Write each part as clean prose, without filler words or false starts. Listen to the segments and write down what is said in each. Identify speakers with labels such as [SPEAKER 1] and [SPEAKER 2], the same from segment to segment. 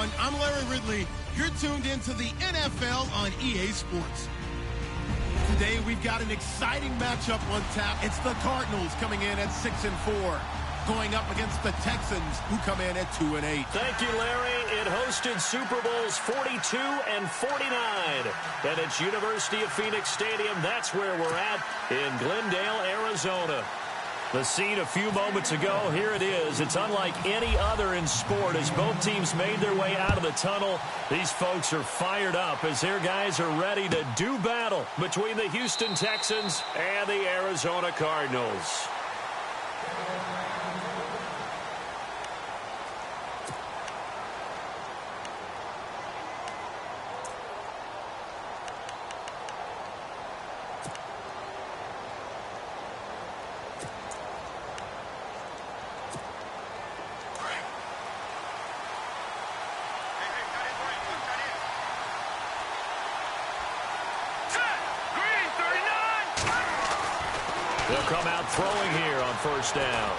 [SPEAKER 1] everyone. I'm Larry Ridley. You're tuned into the NFL on EA Sports. Today, we've got an exciting matchup on tap. It's the Cardinals coming in at 6-4, going up against the Texans, who come in at 2-8.
[SPEAKER 2] Thank you, Larry. It hosted Super Bowls 42 and 49 at its University of Phoenix Stadium. That's where we're at in Glendale, Arizona. The scene a few moments ago, here it is. It's unlike any other in sport as both teams made their way out of the tunnel. These folks are fired up as their guys are ready to do battle between the Houston Texans and the Arizona Cardinals. They'll come out throwing here on first down.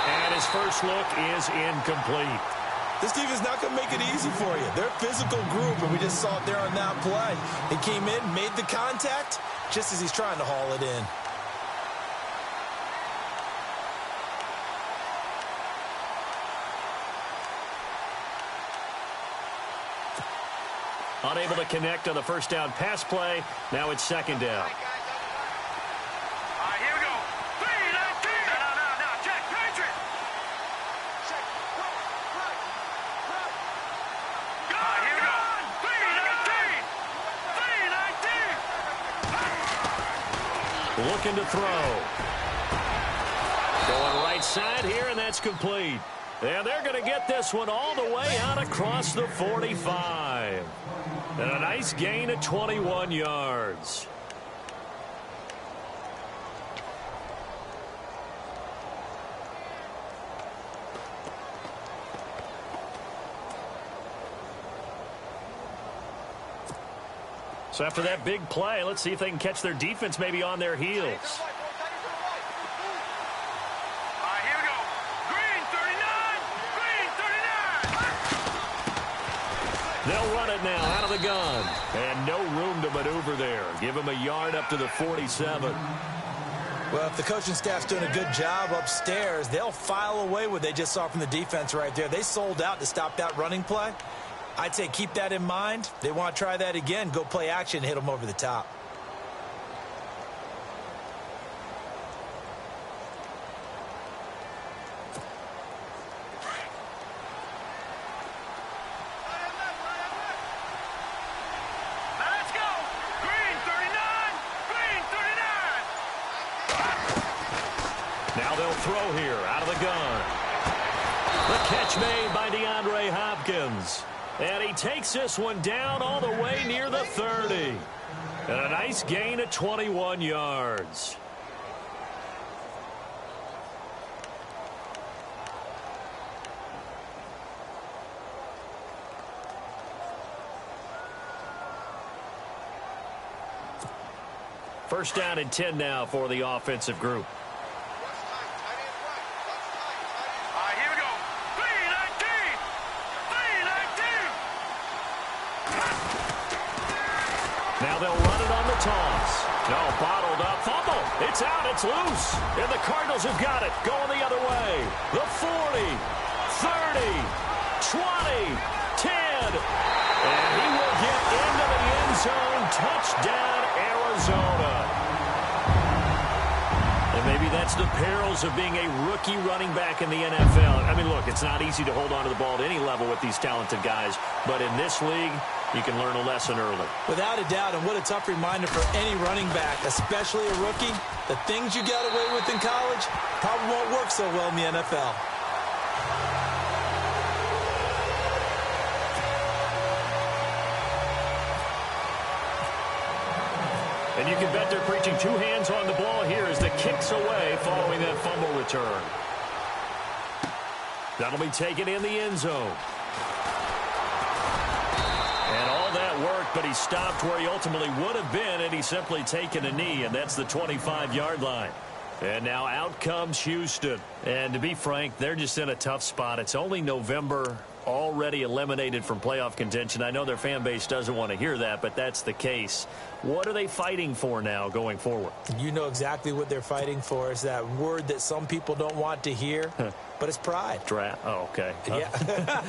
[SPEAKER 2] And his first look is incomplete.
[SPEAKER 3] This defense is not going to make it easy for you. They're a physical group, and we just saw it there on that play. He came in, made the contact, just as he's trying to haul it in.
[SPEAKER 2] Unable to connect on the first down pass play. Now it's second down. Looking to throw. Going right side here, and that's complete. And they're going to get this one all the way out across the 45. And a nice gain of 21 yards. So after that big play, let's see if they can catch their defense maybe on their heels.
[SPEAKER 4] Here we go. Green 39. Green 39.
[SPEAKER 2] They'll run it now out of the gun. And no room to maneuver there. Give him a yard up to the 47.
[SPEAKER 3] Well, if the coaching staff's doing a good job upstairs, they'll file away what they just saw from the defense right there. They sold out to stop that running play. I'd say keep that in mind. They want to try that again. Go play action, hit them over the top.
[SPEAKER 4] Let's go. Green 39. Green 39.
[SPEAKER 2] Now they'll throw here out of the gun. The catch made by DeAndre Hopkins. And he takes this one down all the way near the 30. And a nice gain of 21 yards. First down and 10 now for the offensive group. Now they'll run it on the toss. No, bottled up. Fumble. It's out. It's loose. And the Cardinals have got it. Going the other way. The 40, 30, 20, 10. And he will get into the end zone. Touchdown, Arizona. And maybe that's the perils of being a rookie running back in the NFL. I mean, look, it's not easy to hold on to the ball at any level with these talented guys. But in this league, you can learn a lesson early.
[SPEAKER 3] Without a doubt, and what a tough reminder for any running back, especially a rookie. The things you got away with in college probably won't work so well in the NFL.
[SPEAKER 2] And you can bet they're preaching two hands on the ball here as the kick's away following that fumble return. That'll be taken in the end zone. And all that worked, but he stopped where he ultimately would have been, and he's simply taken a knee, and that's the 25-yard line. And now out comes Houston. And to be frank, they're just in a tough spot. It's only November, already eliminated from playoff contention. I know their fan base doesn't want to hear that, but that's the case. What are they fighting for now going forward?
[SPEAKER 3] You know exactly what they're fighting for. Is that word that some people don't want to hear, but it's pride.
[SPEAKER 2] Draft. Oh, okay.
[SPEAKER 3] Yeah.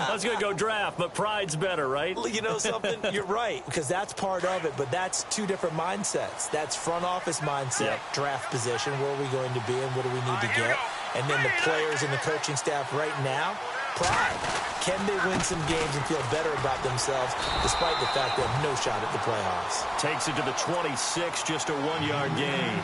[SPEAKER 2] I was going to go draft, but pride's better, right?
[SPEAKER 3] You know something? You're right, because that's part of it, but that's two different mindsets. That's front office mindset, draft position, where are we going to be and what do we need to get? And then the players and the coaching staff right now, pride. Can they win some games and feel better about themselves despite the fact they have no shot at the playoffs?
[SPEAKER 2] Takes it to the 26, just a 1-yard gain.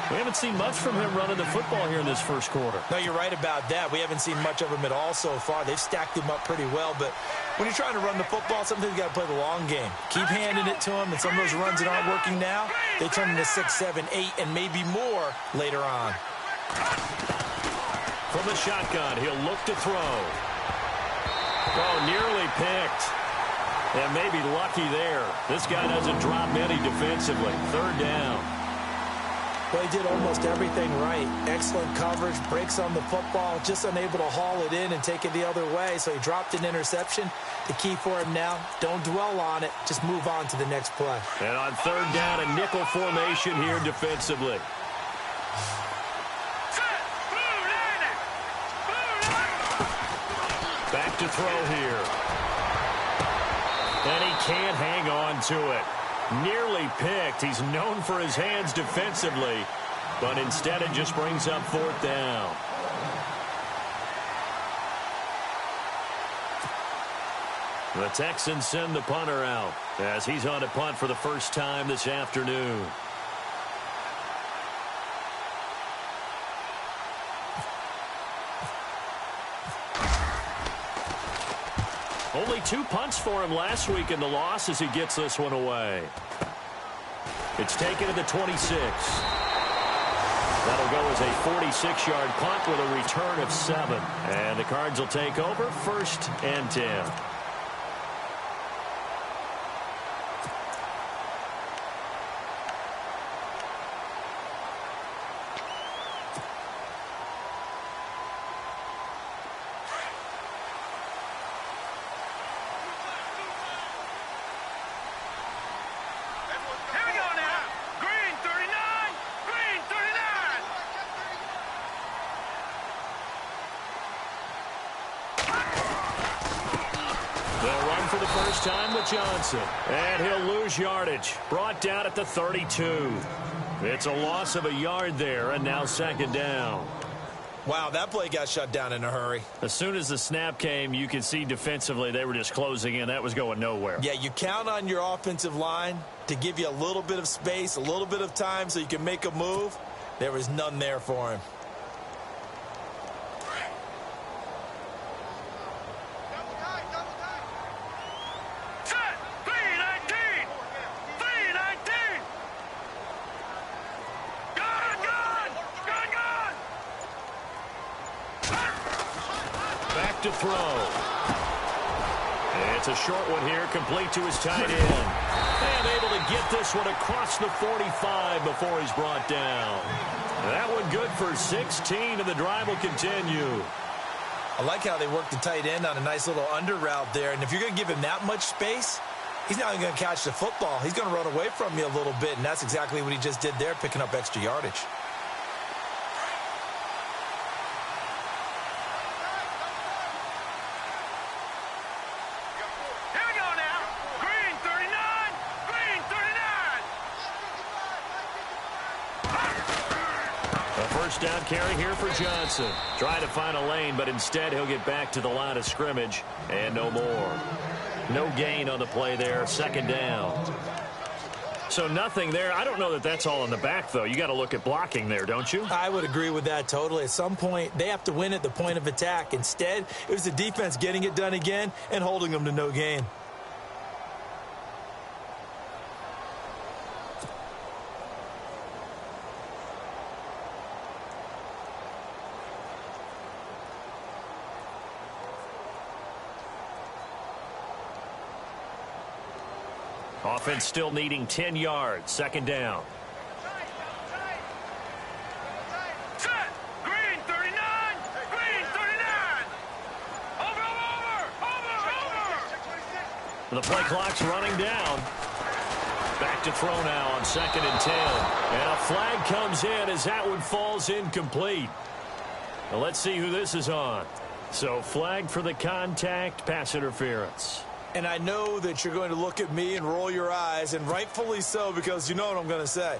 [SPEAKER 2] We haven't seen much from him running the football here in this first quarter.
[SPEAKER 3] No, you're right about that. We haven't seen much of him at all so far. They've stacked him up pretty well, but when you're trying to run the football, sometimes you got to play the long game. Keep handing it to him, and some of those runs that aren't working now, they turn into 6, 7, 8, and maybe more later on.
[SPEAKER 2] From the shotgun, he'll look to throw. Oh, nearly picked. And maybe lucky there. This guy doesn't drop many defensively. Third down.
[SPEAKER 3] Well, he did almost everything right. Excellent coverage, breaks on the football, just unable to haul it in and take it the other way. So he dropped an interception. The key for him now, don't dwell on it. Just move on to the next play.
[SPEAKER 2] And on third down, a nickel formation here defensively. Back to throw here. And he can't hang on to it. Nearly picked. He's known for his hands defensively, but instead it just brings up fourth down. The Texans send the punter out as he's on a punt for the first time this afternoon. Only 2 punts for him last week in the loss as he gets this one away. It's taken to the 26. That'll go as a 46-yard punt with a return of 7. And the Cards will take over, 1st and 10. Time with Johnson, and he'll lose yardage. Brought down at the 32. It's a loss of a yard there, and now 2nd down.
[SPEAKER 3] Wow, that play got shut down in a hurry.
[SPEAKER 2] As soon as the snap came, you could see defensively they were just closing in. That was going nowhere.
[SPEAKER 3] Yeah, you count on your offensive line to give you a little bit of space, a little bit of time so you can make a move. There was none there for him.
[SPEAKER 2] To throw. It's a short one here, complete to his tight end. And able to get this one across the 45 before he's brought down. That one good for 16, and the drive will continue.
[SPEAKER 3] I like how they worked the tight end on a nice little under route there. And if you're going to give him that much space, he's not even going to catch the football. He's going to run away from you a little bit, and that's exactly what he just did there, picking up extra yardage.
[SPEAKER 2] Down carry here for Johnson. Try to find a lane, but instead he'll get back to the line of scrimmage and no more. No gain on the play there. 2nd down. So nothing there. I don't know that that's all in the back, though. You got to look at blocking there, don't you?
[SPEAKER 3] I would agree with that totally. At some point, they have to win at the point of attack. Instead, it was the defense getting it done again and holding them to no gain.
[SPEAKER 2] Offense still needing 10 yards. 2nd down.
[SPEAKER 4] Set. Green 39. Green 39. Over.
[SPEAKER 2] The play clock's running down. Back to throw now on 2nd and 10. And a flag comes in as that one falls incomplete. Now let's see who this is on. So flag for the contact, pass interference.
[SPEAKER 3] And I know that you're going to look at me and roll your eyes, and rightfully so, because you know what I'm going to say.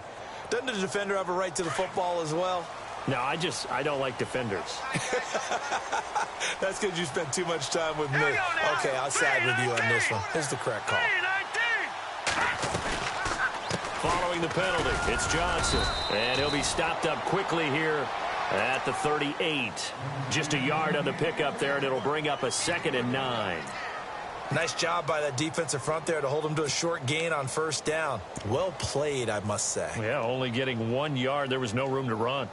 [SPEAKER 3] Doesn't the defender have a right to the football as well?
[SPEAKER 2] No, I don't like defenders.
[SPEAKER 3] That's because you spent too much time with me. Okay, I'll side with you on this one. Here's the correct call.
[SPEAKER 2] Following the penalty, it's Johnson. And he'll be stopped up quickly here at the 38. Just a yard on the pickup there, and it'll bring up a 2nd and 9.
[SPEAKER 3] Nice job by that defensive front there to hold him to a short gain on 1st down. Well played, I must say.
[SPEAKER 2] Yeah, only getting 1 yard. There was no room to run.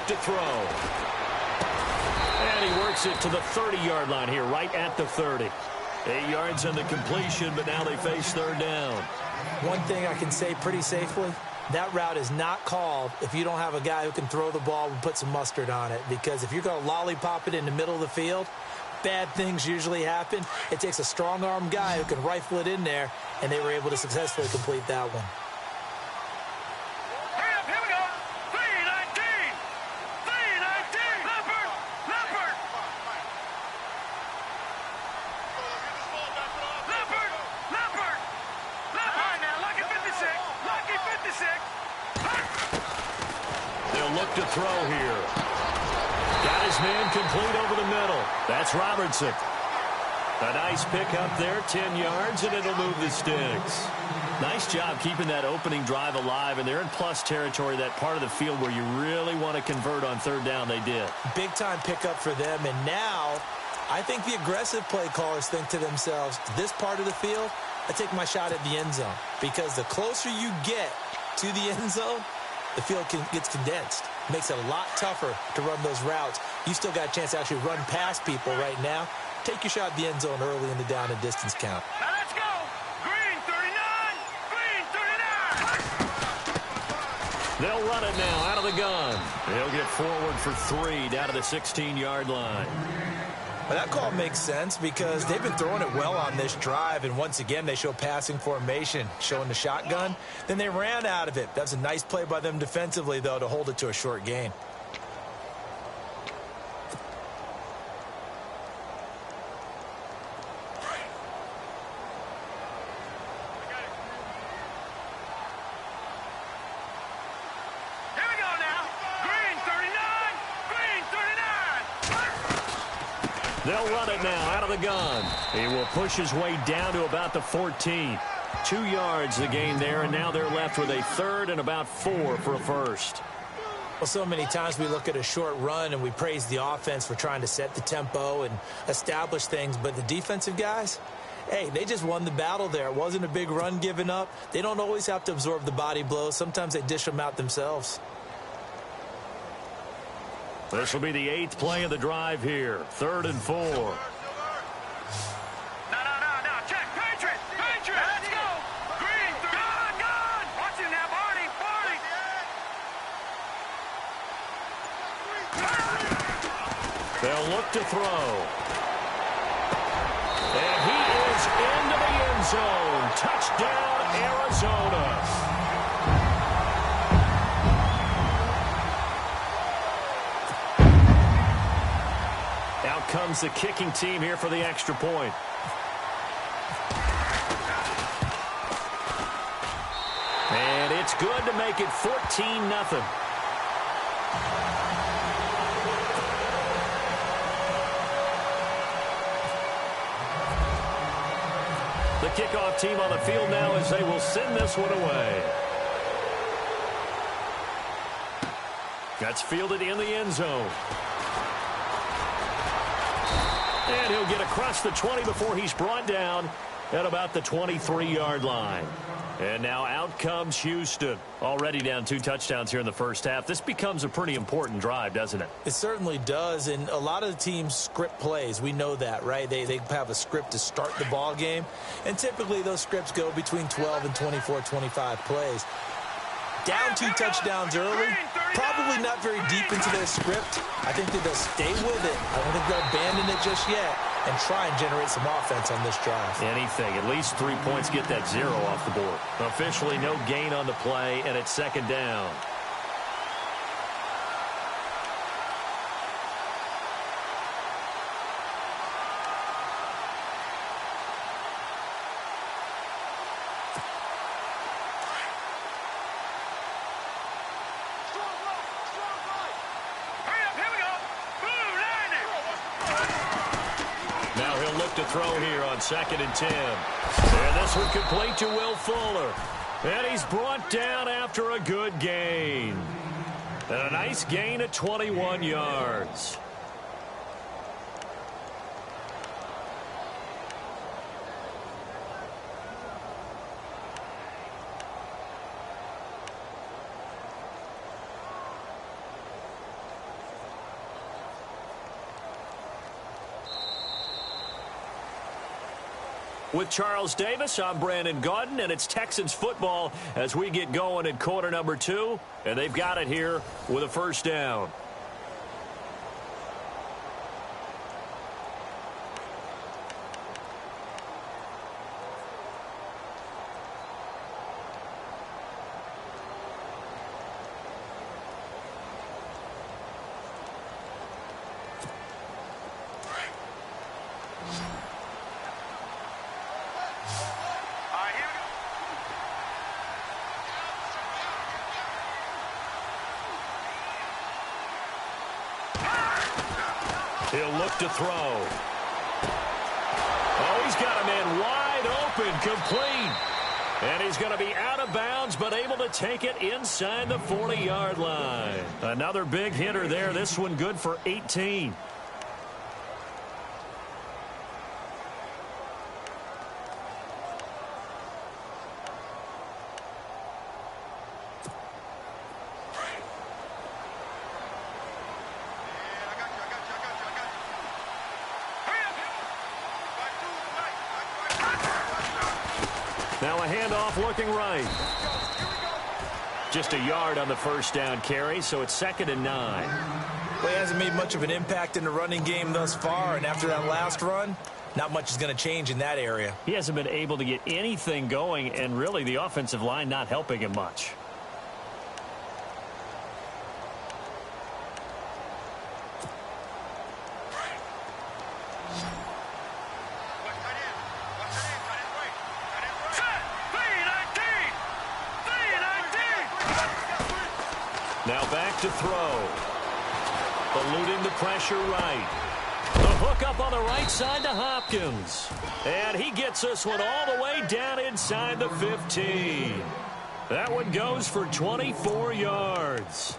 [SPEAKER 2] To throw. And he works it to the 30-yard line here, right at the 30. 8 yards on the completion, but now they face 3rd down.
[SPEAKER 3] One thing I can say pretty safely, that route is not called if you don't have a guy who can throw the ball and put some mustard on it. Because if you're going to lollipop it in the middle of the field, bad things usually happen. It takes a strong-arm guy who can rifle it in there, and they were able to successfully complete that one.
[SPEAKER 2] To throw here. Got his man complete over the middle. That's Robertson. A nice pickup there, 10 yards, and it'll move the sticks. Nice job keeping that opening drive alive, and they're in plus territory, that part of the field where you really want to convert on 3rd down. They did. Big-time
[SPEAKER 3] pickup for them, and now I think the aggressive play callers think to themselves, this part of the field, I take my shot at the end zone, because the closer you get to the end zone, the field gets condensed. Makes it a lot tougher to run those routes. You still got a chance to actually run past people right now. Take your shot at the end zone early in the down and distance count.
[SPEAKER 4] Now let's go. Green 39. Green 39.
[SPEAKER 2] They'll run it now out of the gun. They'll get forward for 3 down to the 16-yard line.
[SPEAKER 3] Well, that call makes sense because they've been throwing it well on this drive, and once again they show passing formation, showing the shotgun. Then they ran out of it. That's a nice play by them defensively, though, to hold it to a short gain.
[SPEAKER 2] They'll run it now out of the gun. He will push his way down to about the 14. 2 yards the gain there, and now they're left with a 3rd and about 4 for a first.
[SPEAKER 3] Well, so many times we look at a short run and we praise the offense for trying to set the tempo and establish things, but the defensive guys, hey, they just won the battle there. It wasn't a big run given up. They don't always have to absorb the body blows. Sometimes they dish them out themselves.
[SPEAKER 2] This will be the 8th play of the drive here. 3rd and 4.
[SPEAKER 4] No. Check. Patriot. Let's go. Green. Gone. Watch it now, Barney.
[SPEAKER 2] They'll look to throw. And he is into the end zone. Touchdown, Arizona. Out comes the kicking team here for the extra point. And it's good to make it 14-0. The kickoff team on the field now as they will send this one away. That's fielded in the end zone. And he'll get across the 20 before he's brought down at about the 23-yard line. And now out comes Houston. Already down 2 touchdowns here in the first half. This becomes a pretty important drive, doesn't it?
[SPEAKER 3] It certainly does, and a lot of the teams script plays. We know that, right? They have a script to start the ball game, and typically those scripts go between 12 and 24, 25 plays. Down 2 touchdowns early, probably not very deep into their script. I think that they'll stay with it. I don't think they'll abandon it just yet and try and generate some offense on this drive.
[SPEAKER 2] Anything. At least 3 points, get that 0 off the board. Officially no gain on the play, and it's second down. To throw here on 2nd and 10. And this one complete to Will Fuller. And he's brought down after a good gain. And a nice gain at 21 yards. With Charles Davis, I'm Brandon Gaudin, and it's Texans football as we get going in quarter number 2. And they've got it here with a first down. He'll look to throw. Oh, he's got a man wide open, complete. And he's going to be out of bounds, but able to take it inside the 40-yard line. Another big hitter there. This one good for 18. Now a handoff looking right. Just a yard on the first down carry, so it's 2nd and 9.
[SPEAKER 3] Well, he hasn't made much of an impact in the running game thus far, and after that last run, not much is going to change in that area.
[SPEAKER 2] He hasn't been able to get anything going, and really the offensive line not helping him much. Now back to throw. Eluding the pressure right. The hook up on the right side to Hopkins. And he gets this one all the way down inside the 15. That one goes for 24 yards.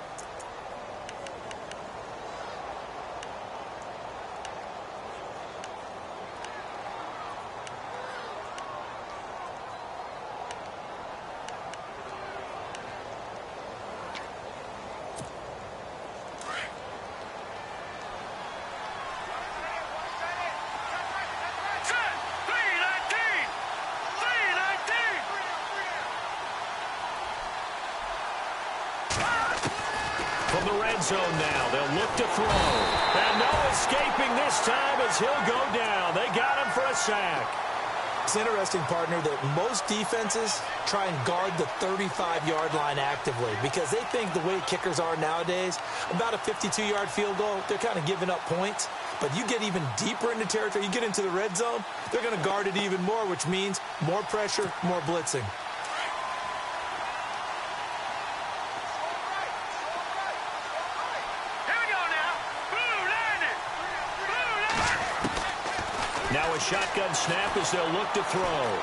[SPEAKER 2] From the red zone now, they'll look to throw. And no escaping this time as he'll go down. They got him for a sack.
[SPEAKER 3] It's interesting, partner, that most defenses try and guard the 35-yard line actively because they think the way kickers are nowadays, about a 52-yard field goal, they're kind of giving up points. But you get even deeper into territory, you get into the red zone, they're going to guard it even more, which means more pressure, more blitzing.
[SPEAKER 2] Now a shotgun snap as they'll look to throw.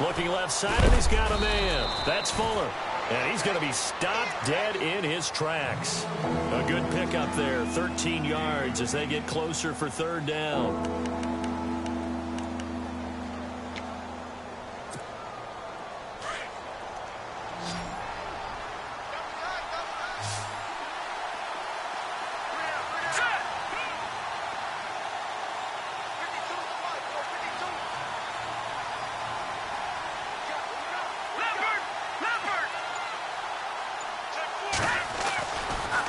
[SPEAKER 2] Looking left side, and he's got a man. That's Fuller. And he's going to be stopped dead in his tracks. A good pickup there, 13 yards as they get closer for third down.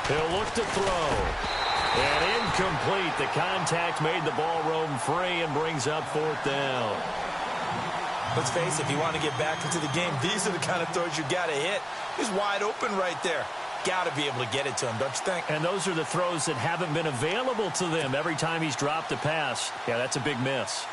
[SPEAKER 2] He'll look to throw. And incomplete. The contact made the ball roam free and brings up 4th down.
[SPEAKER 3] Let's face it, if you want to get back into the game, these are the kind of throws you got to hit. He's wide open right there. Got to be able to get it to him, don't you think?
[SPEAKER 2] And those are the throws that haven't been available to them every time he's dropped a pass. Yeah, that's a big miss.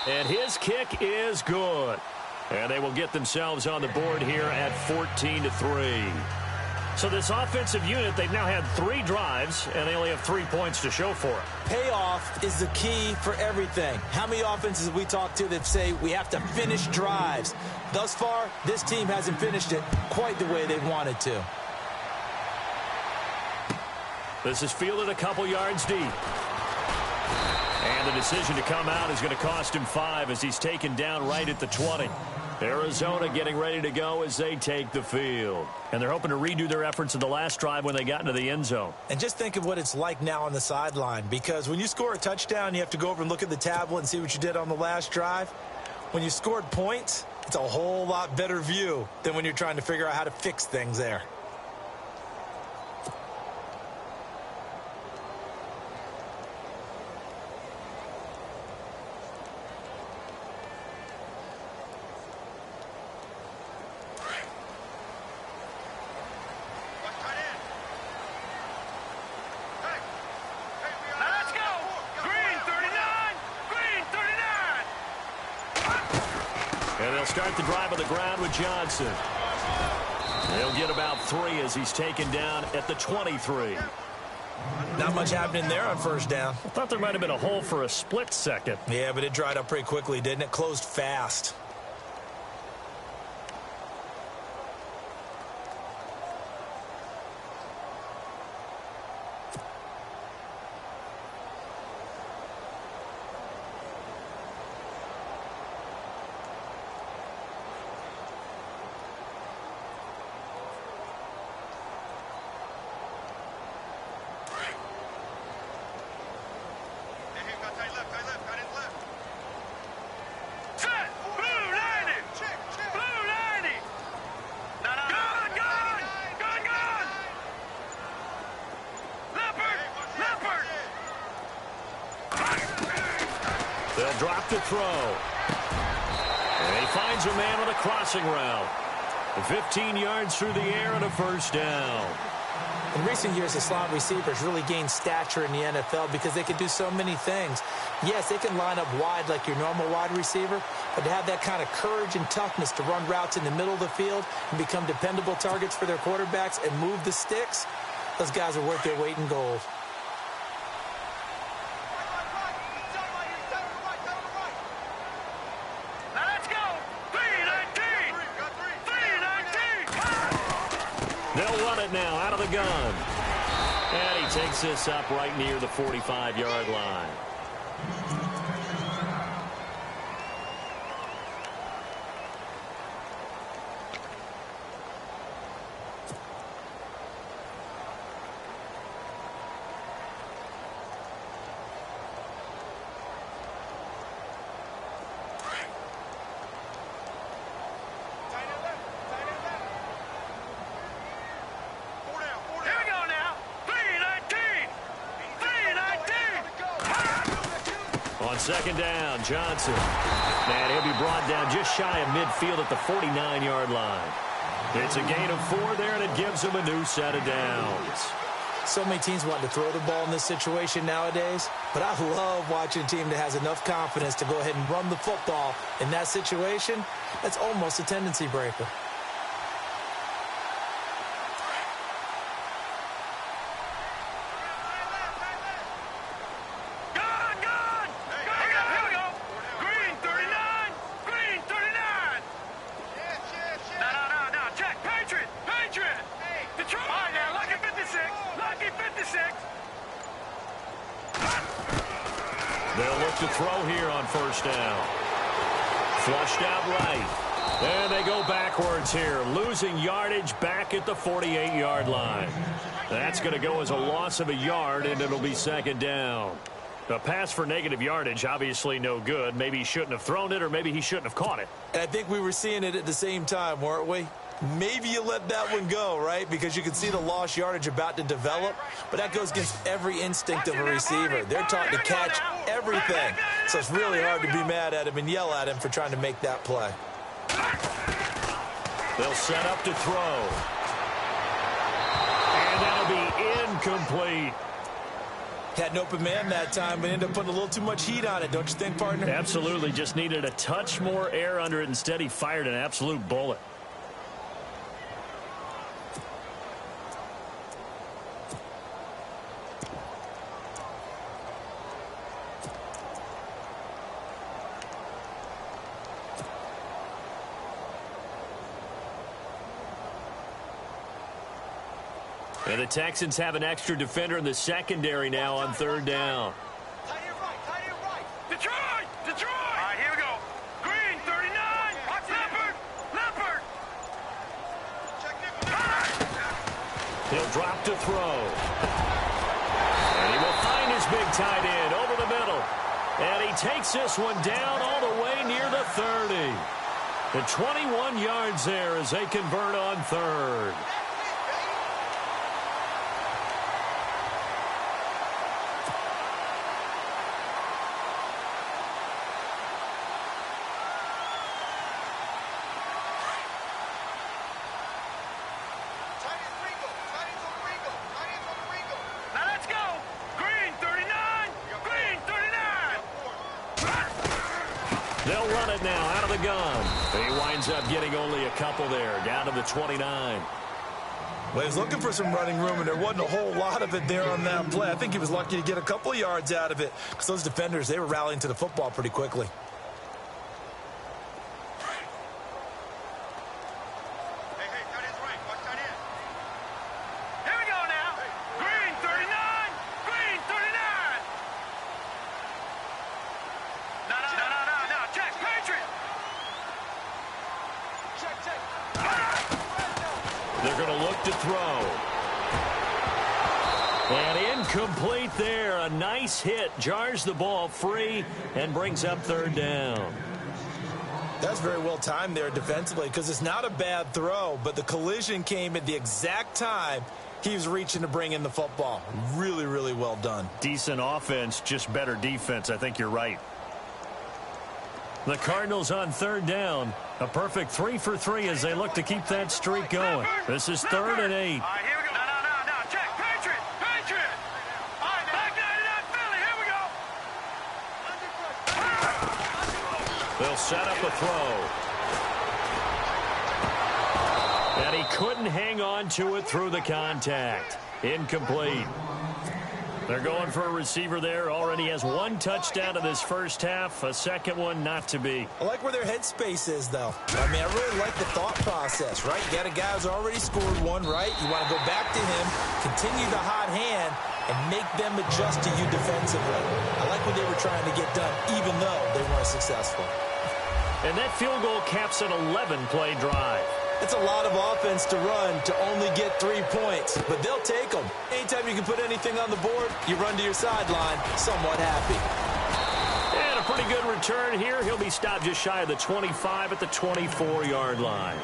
[SPEAKER 2] And his kick is good. And they will get themselves on the board here at 14-3. So this offensive unit, they've now had 3 drives, and they only have 3 points to show for it.
[SPEAKER 3] Payoff is the key for everything. How many offenses have we talked to that say we have to finish drives? Thus far, this team hasn't finished it quite the way they wanted to.
[SPEAKER 2] This is fielded a couple yards deep. And the decision to come out is going to cost him 5 as he's taken down right at the 20. Arizona getting ready to go as they take the field. And they're hoping to redo their efforts in the last drive when they got into the end zone.
[SPEAKER 3] And just think of what it's like now on the sideline, because when you score a touchdown, you have to go over and look at the tablet and see what you did on the last drive. When you scored points, it's a whole lot better view than when you're trying to figure out how to fix things there.
[SPEAKER 2] Start the drive on the ground with Johnson. They'll get about 3 as he's taken down at the 23.
[SPEAKER 3] Not much happening there on first down.
[SPEAKER 2] I thought there might have been a hole for a split second.
[SPEAKER 3] Yeah, but it dried up pretty quickly, didn't it? Closed fast.
[SPEAKER 2] They'll drop the throw. And he finds a man on a crossing route. 15 yards through the air and a first down.
[SPEAKER 3] In recent years, the slot receivers really gained stature in the NFL because they can do so many things. Yes, they can line up wide like your normal wide receiver, but to have that kind of courage and toughness to run routes in the middle of the field and become dependable targets for their quarterbacks and move the sticks, those guys are worth their weight in gold.
[SPEAKER 2] They'll run it now out of the gun. And he takes this up right near the 45-yard line. Second down, Johnson. And he'll be brought down just shy of midfield at the 49-yard line. It's a gain of 4 there, and it gives him a new set of downs.
[SPEAKER 3] So many teams want to throw the ball in this situation nowadays, but I love watching a team that has enough confidence to go ahead and run the football in that situation. That's almost a tendency breaker.
[SPEAKER 2] They'll look to throw here on first down. Flushed out right. And they go backwards here, losing yardage back at the 48-yard line. That's going to go as a loss of a yard, and it'll be second down. A pass for negative yardage, obviously no good. Maybe he shouldn't have thrown it, or maybe he shouldn't have caught it.
[SPEAKER 3] And I think we were seeing it at the same time, weren't we? Maybe you let that one go, right? Because you can see the lost yardage about to develop. But that goes against every instinct of a receiver. They're taught to catch everything. So it's really hard to be mad at him and yell at him for trying to make that play.
[SPEAKER 2] They'll set up to throw. And that'll be incomplete.
[SPEAKER 3] Had an open man that time, but ended up putting a little too much heat on it, don't you think, partner?
[SPEAKER 2] Absolutely. Just needed a touch more air under it. Instead, he fired an absolute bullet. And the Texans have an extra defender in the secondary now on third down.
[SPEAKER 4] Tight end right. Detroit! All right, here we go. Green, 39. Leopard.
[SPEAKER 2] He'll drop to throw. And he will find his big tight end over the middle. And he takes this one down all the way near the 30. The 21 yards there as they convert on third. They'll run it now out of the gun. He winds up getting only a couple there, down to the 29.
[SPEAKER 3] Well, he was looking for some running room, and there wasn't a whole lot of it there on that play. I think he was lucky to get a couple of yards out of it because those defenders, they were rallying to the football pretty quickly.
[SPEAKER 2] They're going to look to throw. And incomplete there. A nice hit. Jars the ball free and brings up third down.
[SPEAKER 3] That's very well timed there defensively because it's not a bad throw, but the collision came at the exact time he was reaching to bring in the football. Really, really well done.
[SPEAKER 2] Decent offense, just better defense. I think you're right. The Cardinals on third down. A perfect 3 for 3 as they look to keep that streak going. This is 3rd and 8.
[SPEAKER 4] All right, here we go. No. Check. Patriot. All right, back 99 Philly. Here we go.
[SPEAKER 2] They'll set up a throw. And he couldn't hang on to it through the contact. Incomplete. They're going for a receiver there. Already has one touchdown in this first half. A second one not to be.
[SPEAKER 3] I like where their headspace is, though. I mean, I really like the thought process, right? You got a guy who's already scored one, right? You want to go back to him, continue the hot hand, and make them adjust to you defensively. I like what they were trying to get done, even though they weren't successful.
[SPEAKER 2] And that field goal caps an 11-play drive.
[SPEAKER 3] It's a lot of offense to run to only get 3 points, but they'll take them. Anytime you can put anything on the board, you run to your sideline somewhat happy.
[SPEAKER 2] And a pretty good return here. He'll be stopped just shy of the 25 at the 24-yard line.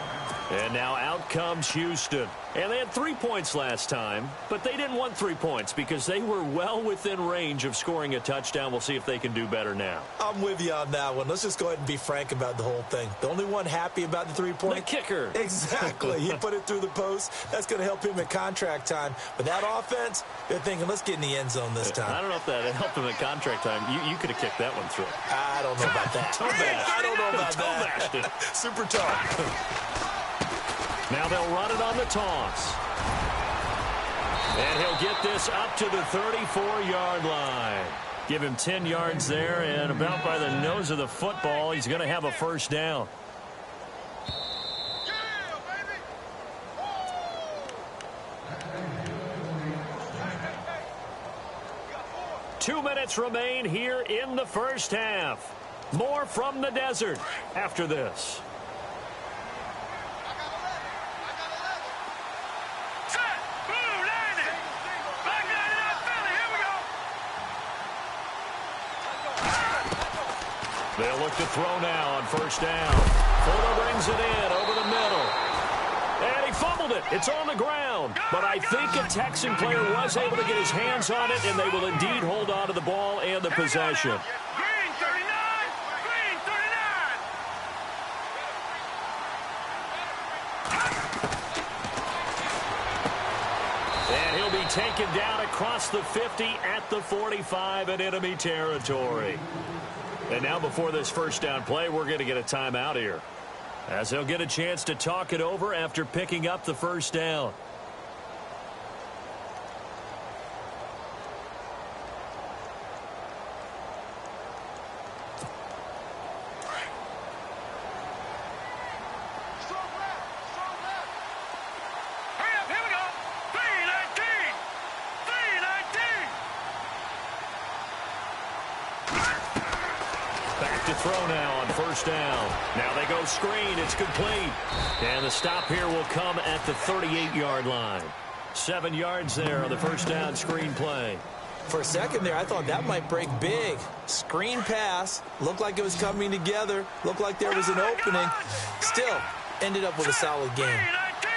[SPEAKER 2] And now out comes Houston. And they had 3 points last time, but they didn't want 3 points because they were well within range of scoring a touchdown. We'll see if they can do better now.
[SPEAKER 3] I'm with you on that one. Let's just go ahead and be frank about the whole thing. The only one happy about the 3-point.
[SPEAKER 2] The kicker.
[SPEAKER 3] Exactly. He put it through the post. That's going to help him at contract time. But that offense, they're thinking, let's get in the end zone this time.
[SPEAKER 2] I don't know if that helped him at contract time. You could have kicked that one through.
[SPEAKER 3] I don't know about that. I don't know about that. Super tough.
[SPEAKER 2] Now they'll run it on the toss. And he'll get this up to the 34-yard line. Give him 10 yards there, and about by the nose of the football, he's going to have a first down. Two minutes remain here in the first half. More from the desert after this. They'll look to throw now on first down. Fuller brings it in over the middle. And he fumbled it. It's on the ground. But I think a Texan player was able to get his hands on it, and they will indeed hold on to the ball and the possession.
[SPEAKER 4] Green 39! Green 39!
[SPEAKER 2] And he'll be taken down across the 50 at the 45 in enemy territory. And now before this first down play, we're going to get a timeout here, as they'll get a chance to talk it over after picking up the first down.
[SPEAKER 4] Hurry up, here we go! 319! 319!
[SPEAKER 2] Back to throw now on first down. Now they go screen. It's complete. And the stop here will come at the 38-yard line. 7 yards there on the first down screen play.
[SPEAKER 3] For a second there, I thought that might break big. Screen pass. Looked like it was coming together. Looked like there was an opening. Still, ended up with a solid game.
[SPEAKER 4] 319!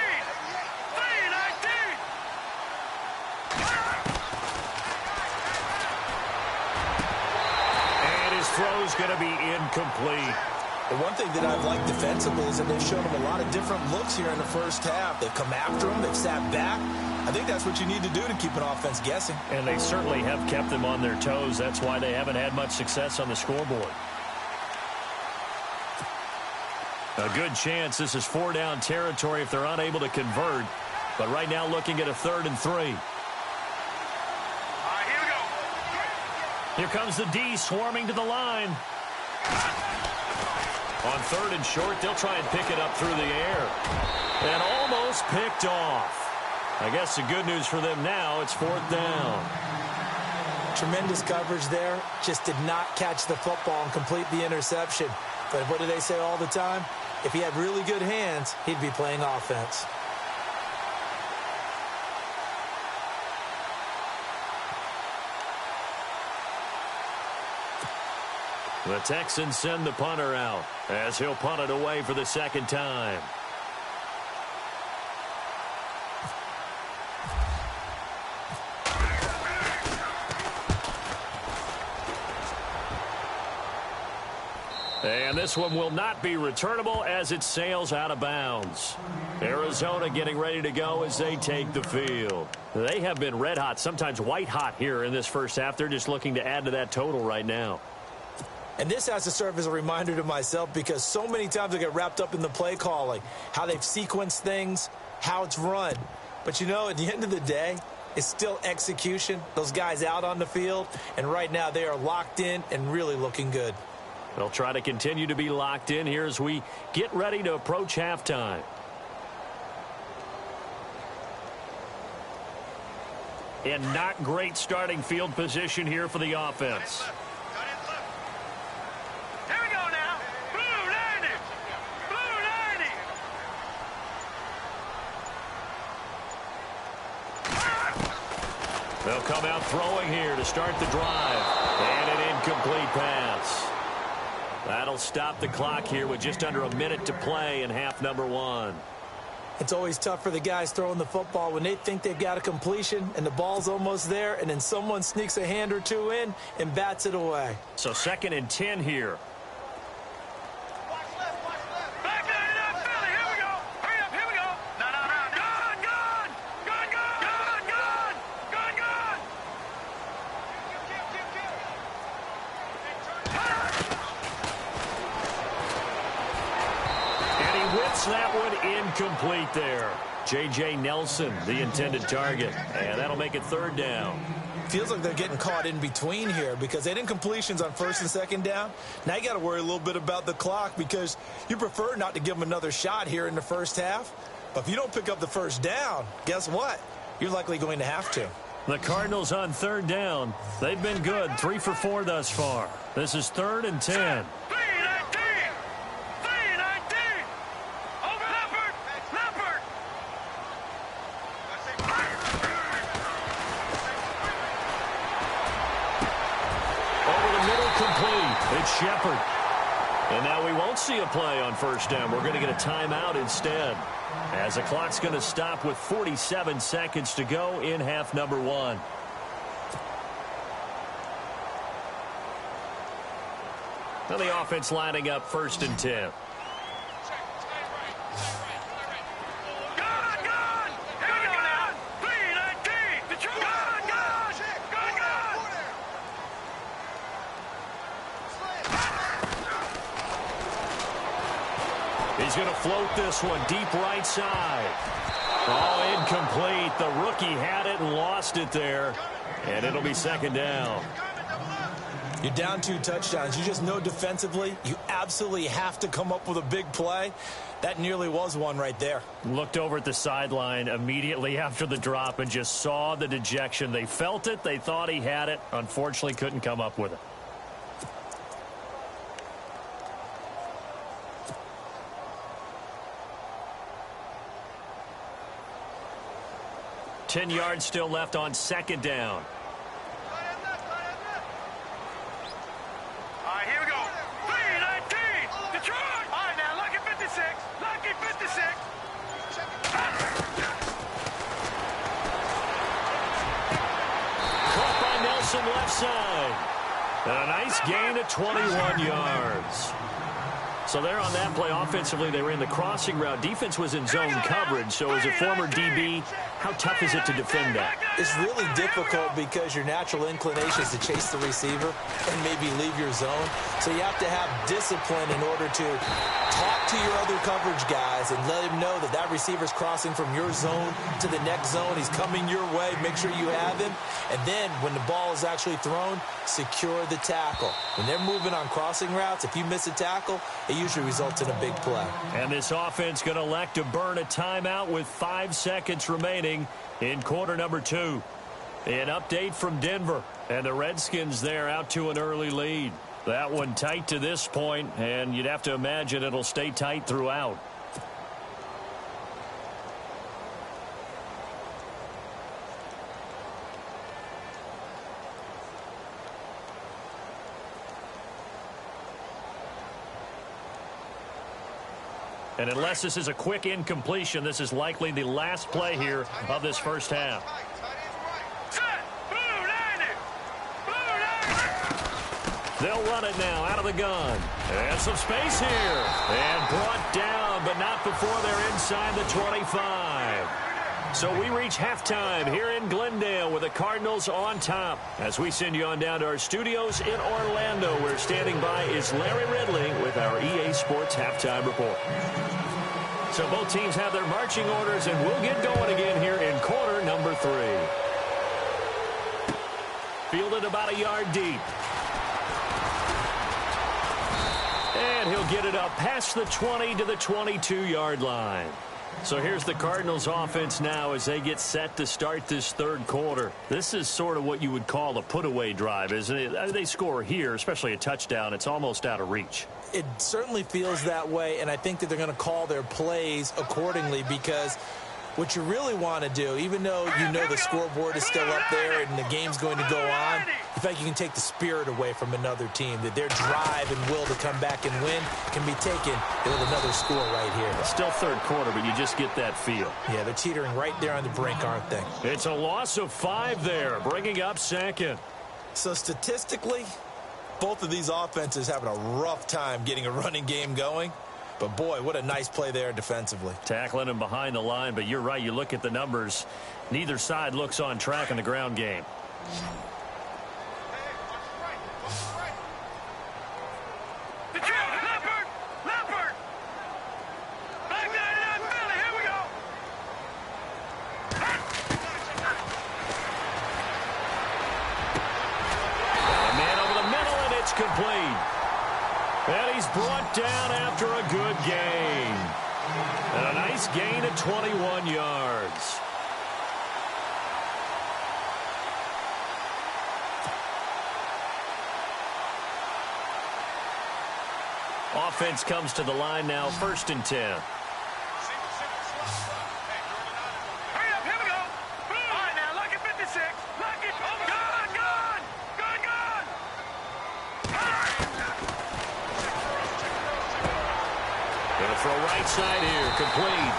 [SPEAKER 4] 319!
[SPEAKER 2] And his throw's going to be incomplete.
[SPEAKER 3] The one thing that I've liked defensively is that they've shown them a lot of different looks here in the first half. They've come after them. They've sat back. I think that's what you need to do to keep an offense guessing.
[SPEAKER 2] And they certainly have kept them on their toes. That's why they haven't had much success on the scoreboard. A good chance this is 4-down territory if they're unable to convert. But right now looking at a 3rd and 3.
[SPEAKER 4] All right, here we go.
[SPEAKER 2] Here comes the D swarming to the line. On 3rd and short, they'll try and pick it up through the air. And almost picked off. I guess the good news for them now, it's 4th down.
[SPEAKER 3] Tremendous coverage there. Just did not catch the football and complete the interception. But what do they say all the time? If he had really good hands, he'd be playing offense.
[SPEAKER 2] The Texans send the punter out as he'll punt it away for the 2nd time. And this one will not be returnable as it sails out of bounds. Arizona getting ready to go as they take the field. They have been red hot, sometimes white hot here in this first half. They're just looking to add to that total right now.
[SPEAKER 3] And this has to serve as a reminder to myself because so many times I get wrapped up in the play calling, how they've sequenced things, how it's run. But, you know, at the end of the day, it's still execution. Those guys out on the field, and right now they are locked in and really looking good.
[SPEAKER 2] They'll try to continue to be locked in here as we get ready to approach halftime. And not great starting field position here for the offense.
[SPEAKER 4] Here we go now. Blue 90. Blue 90.
[SPEAKER 2] They'll come out throwing here to start the drive. And an incomplete pass. That'll stop the clock here with just under a minute to play in half number 1.
[SPEAKER 3] It's always tough for the guys throwing the football when they think they've got a completion and the ball's almost there, and then someone sneaks a hand or two in and bats it away.
[SPEAKER 2] So 2nd and 10 here.
[SPEAKER 4] Back line it up, Philly. Here we go. Hurry up, here we go. No. Gone.
[SPEAKER 2] And he whips that one incomplete there. J.J. Nelson, the intended target. And that'll make it 3rd down.
[SPEAKER 3] Feels like they're getting caught in between here because they didn't completions on 1st and 2nd down. Now you got to worry a little bit about the clock because you prefer not to give them another shot here in the first half. But if you don't pick up the 1st down, guess what? You're likely going to have to.
[SPEAKER 2] The Cardinals on 3rd down. They've been good, 3 for 4 thus far. This is 3rd and 10.
[SPEAKER 4] 319. Over Leopard.
[SPEAKER 2] Over the middle, complete. It's Shepard. And now we won't see a play on first down. We're going to get a timeout instead, as the clock's going to stop with 47 seconds to go in half number one. Now the offense lining up 1st and 10. He's going to float this one deep right side. Oh, incomplete. The rookie had it and lost it there. And it'll be 2nd down.
[SPEAKER 3] You're down 2 touchdowns. You just know defensively you absolutely have to come up with a big play. That nearly was one right there.
[SPEAKER 2] Looked over at the sideline immediately after the drop and just saw the dejection. They felt it. They thought he had it. Unfortunately, couldn't come up with it. Ten yards still left on 2nd down.
[SPEAKER 4] All right, here we go. 3-19, Detroit. All right, now, lucky 56. Lucky 56.
[SPEAKER 2] Caught by Nelson left side. And a nice gain of 21 yards. So there on that play, offensively, they ran the crossing route. Defense was in zone coverage. So as a former DB, how tough is it to defend that?
[SPEAKER 3] It's really difficult because your natural inclination is to chase the receiver and maybe leave your zone. So you have to have discipline in order to talk to your other coverage guys and let him know that that receiver's crossing from your zone to the next zone. He's coming your way. Make sure you have him. And then when the ball is actually thrown, secure the tackle. When they're moving on crossing routes, if you miss a tackle, it usually results in a big play.
[SPEAKER 2] And this offense going to elect to burn a timeout with 5 seconds remaining in quarter number 2. An update from Denver, and the Redskins there out to an early lead. That one tight to this point, and you'd have to imagine it'll stay tight throughout. And unless this is a quick incompletion, this is likely the last play here of this first half. They'll run it now out of the gun. And some space here. And brought down, but not before they're inside the 25. So we reach halftime here in Glendale with the Cardinals on top. As we send you on down to our studios in Orlando, where standing by is Larry Ridley with our EA Sports Halftime Report. So both teams have their marching orders, and we'll get going again here in quarter number 3. Fielded about a yard deep. And he'll get it up past the 20 to the 22-yard line. So here's the Cardinals offense now as they get set to start this third quarter. This is sort of what you would call a put-away drive, isn't it? They score here, especially a touchdown. It's almost out of reach.
[SPEAKER 3] It certainly feels that way, and I think that they're going to call their plays accordingly, because what you really want to do, even though you know the scoreboard is still up there and the game's going to go on, in fact, you can take the spirit away from another team, that their drive and will to come back and win can be taken with another score right here.
[SPEAKER 2] It's still third quarter, but you just get that feel.
[SPEAKER 3] Yeah, they're teetering right there on the brink, aren't they?
[SPEAKER 2] It's a loss of 5 there, bringing up second.
[SPEAKER 3] So statistically, both of these offenses having a rough time getting a running game going. But, boy, what a nice play there defensively.
[SPEAKER 2] Tackling him behind the line, but you're right. You look at the numbers. Neither side looks on track in the ground game. Complete. And he's brought down after a good gain. And a nice gain of 21 yards. Offense comes to the line now, 1st and 10. Going to throw right side here, complete.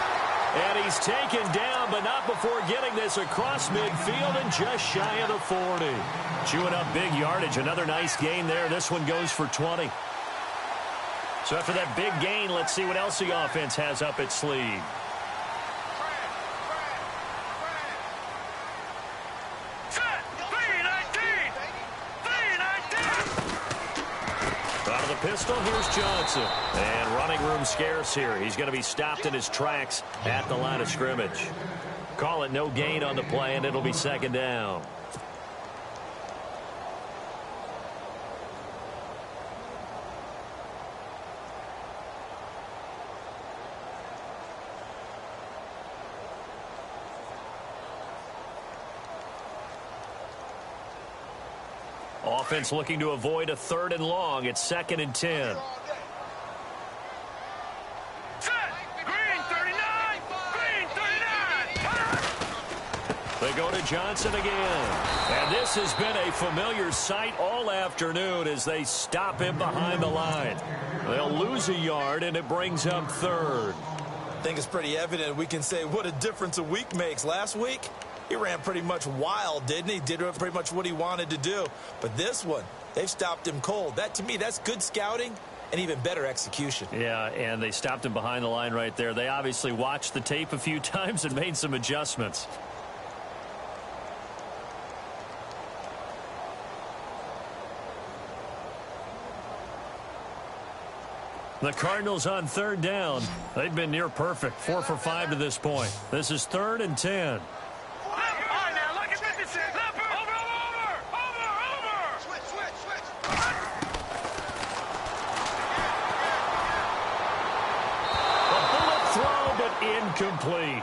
[SPEAKER 2] And he's taken down, but not before getting this across midfield and just shy of the 40. Chewing up big yardage. Another nice gain there. This one goes for 20. So after that big gain, let's see what else the offense has up its sleeve. Out of the pistol, here's Johnson. And running room scarce here. He's going to be stopped in his tracks at the line of scrimmage. Call it no gain on the play, and it'll be second down. Offense looking to avoid a 3rd and long. It's 2nd and 10.
[SPEAKER 4] Green 39! Green 39!
[SPEAKER 2] They go to Johnson again. And this has been a familiar sight all afternoon as they stop him behind the line. They'll lose a yard, and it brings up 3rd.
[SPEAKER 3] I think it's pretty evident we can say what a difference a week makes. Last week, he ran pretty much wild, didn't he? Did pretty much what he wanted to do. But this one, they've stopped him cold. That, to me, that's good scouting and even better execution.
[SPEAKER 2] Yeah, and they stopped him behind the line right there. They obviously watched the tape a few times and made some adjustments. The Cardinals on 3rd down. They've been near perfect. 4 for 5 to this point. This is 3rd and 10. Incomplete.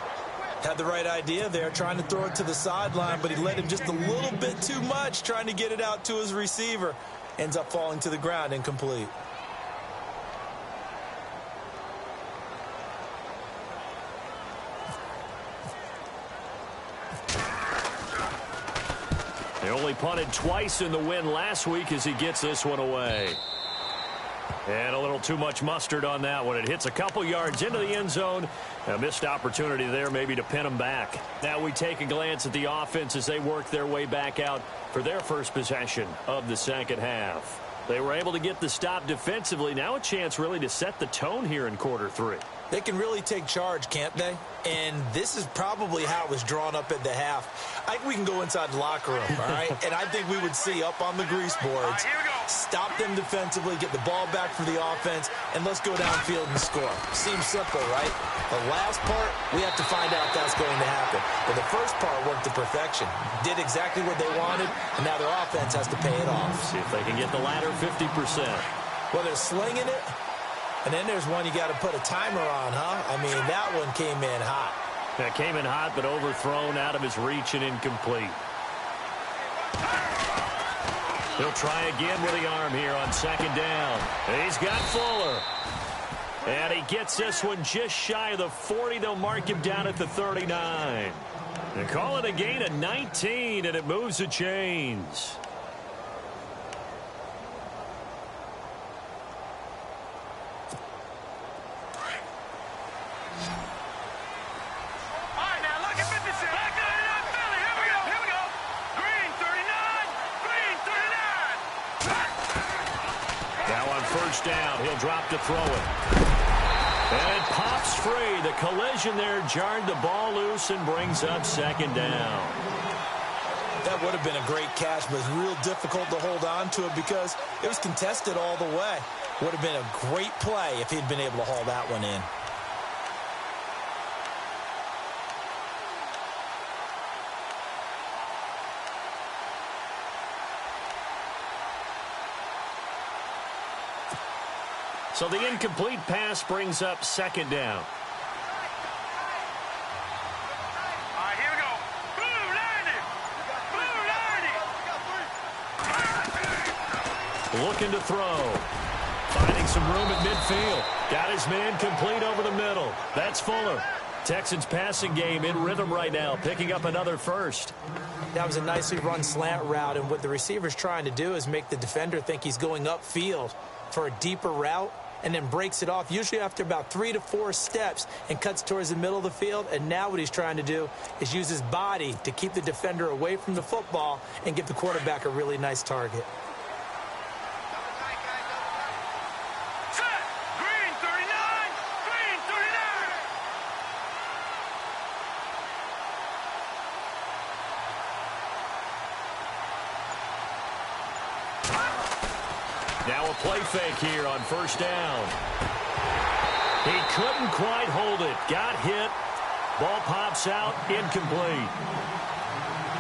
[SPEAKER 3] Had the right idea there, trying to throw it to the sideline, but he led him just a little bit too much, trying to get it out to his receiver. Ends up falling to the ground, incomplete.
[SPEAKER 2] They only punted twice in the win last week as he gets this one away. And a little too much mustard on that one. It hits a couple yards into the end zone. A missed opportunity there maybe to pin them back. Now we take a glance at the offense as they work their way back out for their first possession of the second half. They were able to get the stop defensively. Now a chance really to set the tone here in quarter 3.
[SPEAKER 3] They can really take charge, can't they? And this is probably how it was drawn up at the half. I think we can go inside the locker room, all right? And I think we would see up on the grease boards, stop them defensively, get the ball back for the offense, and let's go downfield and score. Seems simple, right? The last part, we have to find out if that's going to happen. But the first part worked to perfection. Did exactly what they wanted, and now their offense has to pay it off.
[SPEAKER 2] See if they can get the latter 50%.
[SPEAKER 3] Well, they're slinging it. And then there's one you got to put a timer on, huh? I mean, that one came in hot.
[SPEAKER 2] That came in hot, but overthrown out of his reach and incomplete. He'll try again with the arm here on 2nd down. And he's got Fuller. And he gets this one just shy of the 40. They'll mark him down at the 39. They call it a gain of 19, and it moves the chains. Down. He'll drop to throw it. And it pops free. The collision there jarred the ball loose and brings up 2nd down.
[SPEAKER 3] That would have been a great catch, but it's real difficult to hold on to it because it was contested all the way. Would have been a great play if he'd been able to haul that one in.
[SPEAKER 2] So the incomplete pass brings up 2nd down.
[SPEAKER 4] All right, here we go. Blue 90. Blue 90.
[SPEAKER 2] Looking to throw. Finding some room at midfield. Got his man complete over the middle. That's Fuller. Texans passing game in rhythm right now, picking up another first.
[SPEAKER 3] That was a nicely run slant route, and what the receiver's trying to do is make the defender think he's going upfield for a deeper route. and then breaks it off, usually after about 3 to 4 steps, and cuts towards the middle of the field. And now what he's trying to do is use his body to keep the defender away from the football and give the quarterback a really nice target.
[SPEAKER 2] Now a play fake here on first down. He couldn't quite hold it. Got hit. Ball pops out. Incomplete.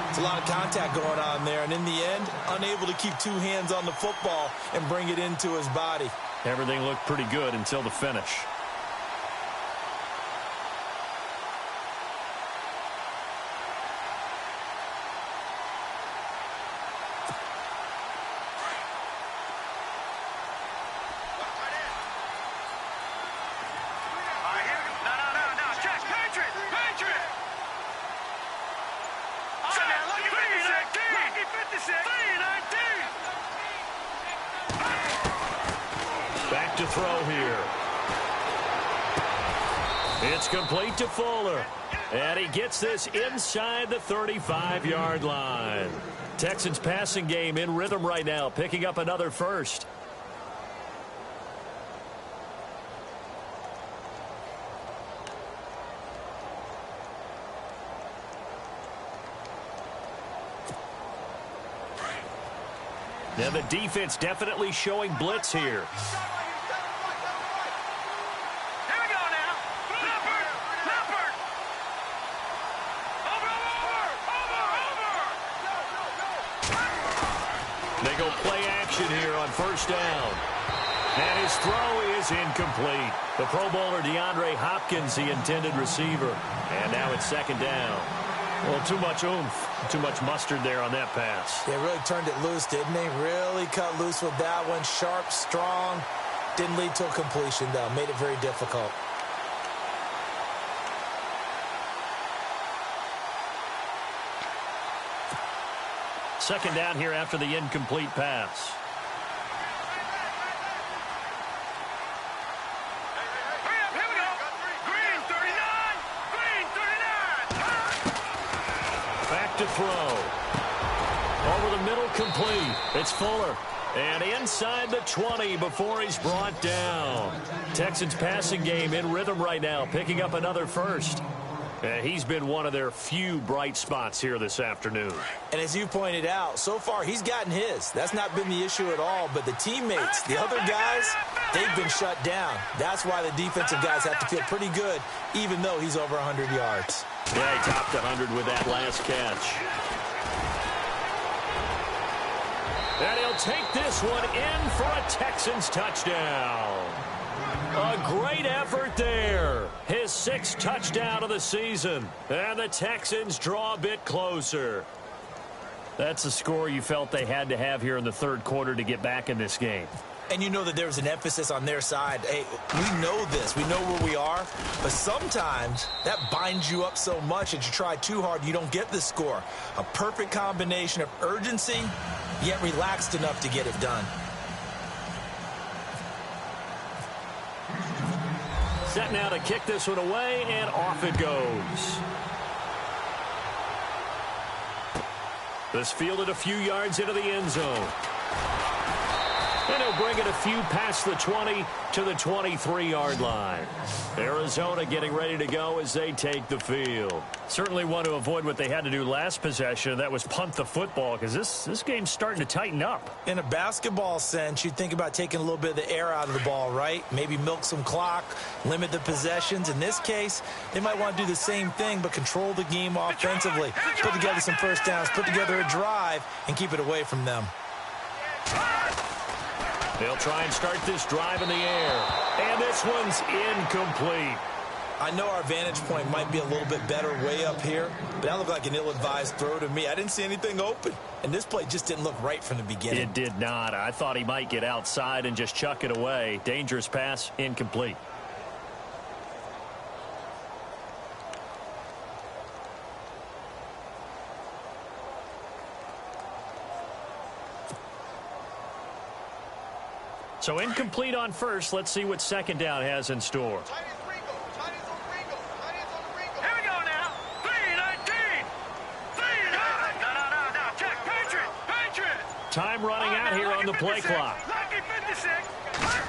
[SPEAKER 3] It's a lot of contact going on there, and in the end, unable to keep 2 hands on the football and bring it into his body.
[SPEAKER 2] Everything looked pretty good until the finish. Back to throw here. It's complete to Fuller. And he gets this inside the 35-yard line. Texans passing game in rhythm right now, picking up another first. Now the defense definitely showing blitz here.
[SPEAKER 4] Here we go now. Leopard. Over.
[SPEAKER 2] They go play action here on first down. And his throw is incomplete. The Pro Bowler DeAndre Hopkins, the intended receiver. And now it's second down. Well, too much oomph, too much mustard there on that pass.
[SPEAKER 3] They really turned it loose, didn't they? Really cut loose with that one. Sharp, strong. Didn't lead to a completion, though. Made it very difficult.
[SPEAKER 2] Second down here after the incomplete pass.
[SPEAKER 4] Here we go. Green 39. Green 39.
[SPEAKER 2] Back to throw. Over the middle, complete. It's Fuller. And inside the 20 before he's brought down. Texans passing game in rhythm right now, picking up another first. He's been one of their few bright spots here this afternoon.
[SPEAKER 3] And as you pointed out, so far he's gotten his. That's not been the issue at all. But the teammates, the other guys, they've been shut down. That's why the defensive guys have to feel pretty good, even though he's over 100 yards.
[SPEAKER 2] Yeah, he topped 100 with that last catch. And he'll take this one in for a Texans touchdown. A great effort there. His 6th touchdown of the season. And the Texans draw a bit closer. That's a score you felt they had to have here in the third quarter to get back in this game.
[SPEAKER 3] And you know that there was an emphasis on their side. Hey, we know this. We know where we are. But sometimes that binds you up so much that you try too hard, you don't get the score. A perfect combination of urgency, yet relaxed enough to get it done.
[SPEAKER 2] Set now to kick this one away, and off it goes. This fielded a few yards into the end zone. And he'll bring it a few past the 20 to the 23-yard line. Arizona getting ready to go as they take the field. Certainly want to avoid what they had to do last possession. That was punt the football, because this game's starting to tighten up.
[SPEAKER 3] In a basketball sense, you'd think about taking a little bit of the air out of the ball, right? Maybe milk some clock, limit the possessions. In this case, they might want to do the same thing, but control the game offensively. Put together some first downs, put together a drive, and keep it away from them.
[SPEAKER 2] They'll try and start this drive in the air. And this one's incomplete.
[SPEAKER 3] I know our vantage point might be a little bit better way up here, but that looked like an ill-advised throw to me. I didn't see anything open, and this play just didn't look right from the beginning.
[SPEAKER 2] It did not. I thought he might get outside and just chuck it away. Dangerous pass, incomplete. So incomplete on first. Let's see what second down has in store.
[SPEAKER 4] Here we go now. 3-19. No. Check. Patriot.
[SPEAKER 2] Time running out here on the play clock.
[SPEAKER 4] Lucky 56.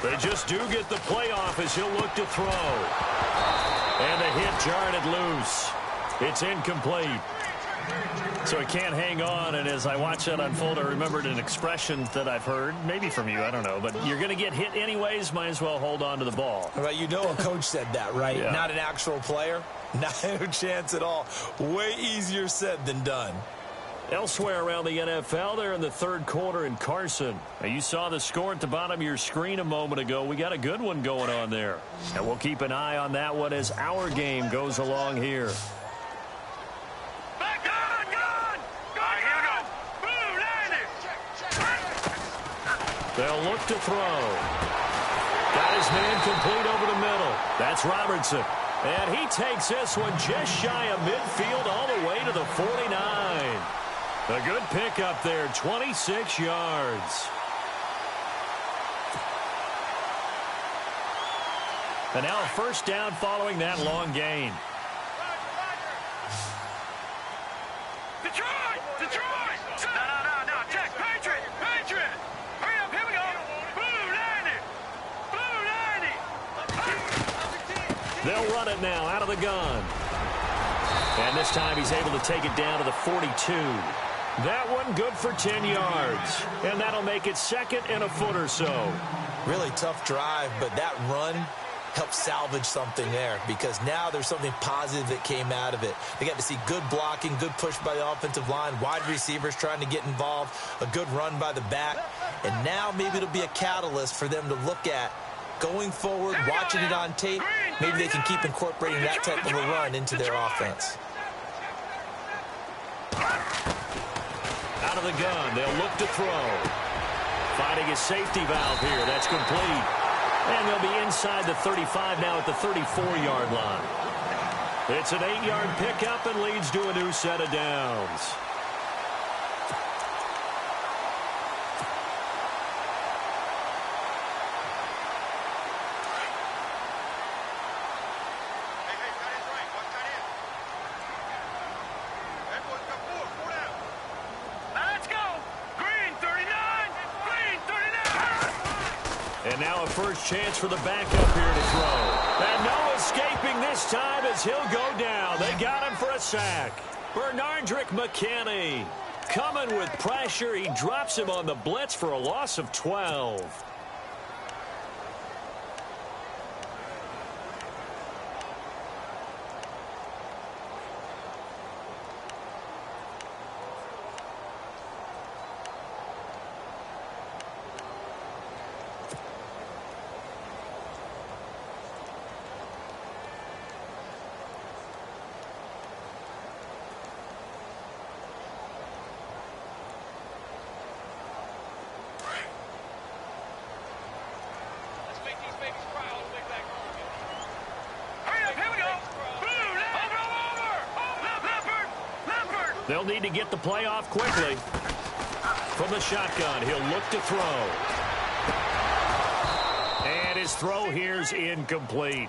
[SPEAKER 2] They just do get the playoff as he'll look to throw. And the hit jarred it loose. It's incomplete. So he can't hang on, and as I watch that unfold, I remembered an expression that I've heard, maybe from you, I don't know, but you're going to get hit anyways, might as well hold on to the ball.
[SPEAKER 3] Right, you know a coach said that, right?
[SPEAKER 2] Yeah. Not
[SPEAKER 3] an actual player. No chance at all. Way easier said than done.
[SPEAKER 2] Elsewhere around the NFL, they're in the third quarter in Carson. Now, you saw the score at the bottom of your screen a moment ago. We got a good one going on there. And we'll keep an eye on that one as our game goes along here. They'll look to throw. Got his man complete over the middle. That's Robertson. And he takes this one just shy of midfield all the way to the 49. A good pickup there, 26 yards. And now a first down following that long gain.
[SPEAKER 4] Detroit! No. Check. Patriot. Hurry up. Here we go. Blue 90.
[SPEAKER 2] They'll run it now out of the gun. And this time he's able to take it down to the 42. That one good for 10 yards. And that'll make it second and a foot or so.
[SPEAKER 3] Really tough drive, but that run helped salvage something there because now there's something positive that came out of it. They got to see good blocking, good push by the offensive line, wide receivers trying to get involved, a good run by the back. And now maybe it'll be a catalyst for them to look at going forward, watching it on tape. Maybe they can keep incorporating that type of a run into their offense.
[SPEAKER 2] Out of the gun, they'll look to throw. Finding a safety valve here. That's complete. And they'll be inside the 35 now at the 34-yard line. It's an 8-yard pickup and leads to a new set of downs. And now a first chance for the backup here to throw. And no escaping this time as he'll go down. They got him for a sack. Bernardrick McKinney coming with pressure. He drops him on the blitz for a loss of 12. They'll need to get the play off quickly. From the shotgun, he'll look to throw. And his throw here's incomplete.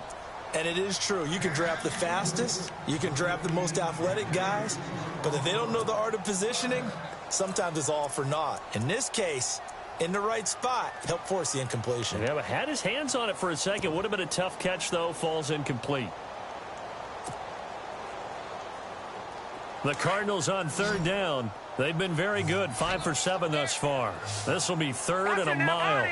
[SPEAKER 3] And it is true. You can draft the fastest. You can draft the most athletic guys. But if they don't know the art of positioning, sometimes it's all for naught. In this case, in the right spot, help force the incompletion.
[SPEAKER 2] Yeah, but had his hands on it for a second. Would have been a tough catch, though. Falls incomplete. The Cardinals on third down. They've been very good, 5 for 7 thus far. This will be third and a mile.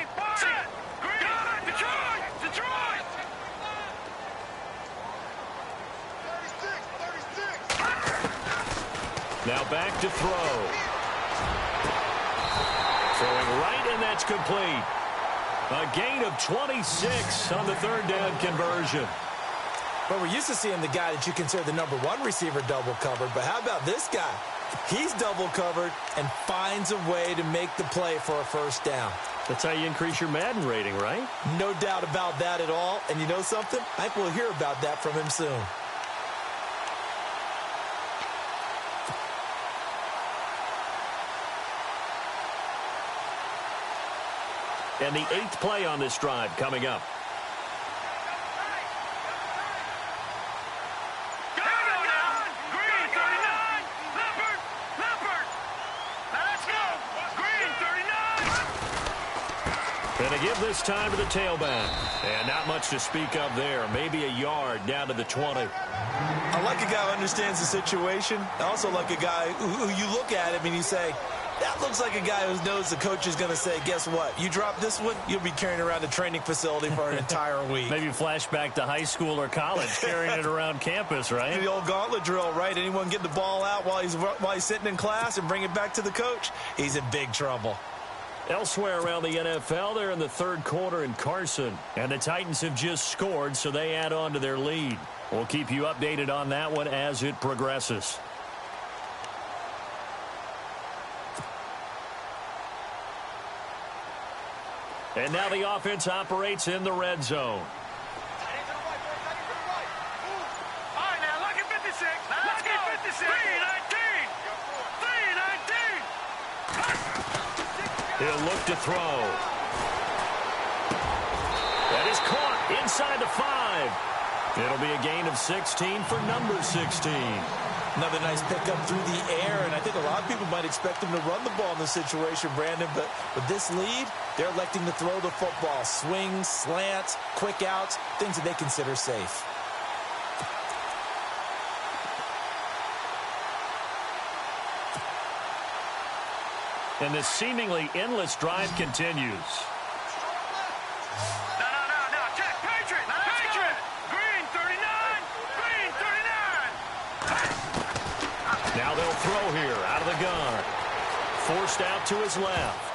[SPEAKER 2] Now back to throw. Throwing right, and that's complete. A gain of 26 on the third down conversion.
[SPEAKER 3] But we're used to seeing the guy that you consider the #1 receiver double covered. But how about this guy? He's double covered and finds a way to make the play for a first down.
[SPEAKER 2] That's how you increase your Madden rating, right?
[SPEAKER 3] No doubt about that at all. And you know something? I think we'll hear about that from him soon.
[SPEAKER 2] And the 8th play on this drive coming up. And to give this time to the tailback. And not much to speak of there. Maybe a yard down to the 20.
[SPEAKER 3] I like a guy who understands the situation. I also like a guy who you look at him and you say, that looks like a guy who knows the coach is going to say, guess what? You drop this one, you'll be carrying around the training facility for an entire week.
[SPEAKER 2] Maybe flashback to high school or college, carrying it around campus, right?
[SPEAKER 3] The old gauntlet drill, right? Anyone get the ball out while he's sitting in class and bring it back to the coach, he's in big trouble.
[SPEAKER 2] Elsewhere around the NFL, they're in the 3rd quarter in Carson. And the Titans have just scored, so they add on to their lead. We'll keep you updated on that one as it progresses. And now the offense operates in the red zone.
[SPEAKER 4] All right, now, look at 56. Let's get 56. 319. 319.
[SPEAKER 2] He'll look to throw. That is caught inside the 5. It'll be a gain of 16 for number 16.
[SPEAKER 3] Another nice pickup through the air, and I think a lot of people might expect him to run the ball in this situation, Brandon, but with this lead, they're electing to throw the football. Swings, slants, quick outs, things that they consider safe.
[SPEAKER 2] And this seemingly endless drive continues.
[SPEAKER 4] No. Check. Patriot. Patriot. Green 39. Green 39.
[SPEAKER 2] Now they'll throw here out of the gun. Forced out to his left.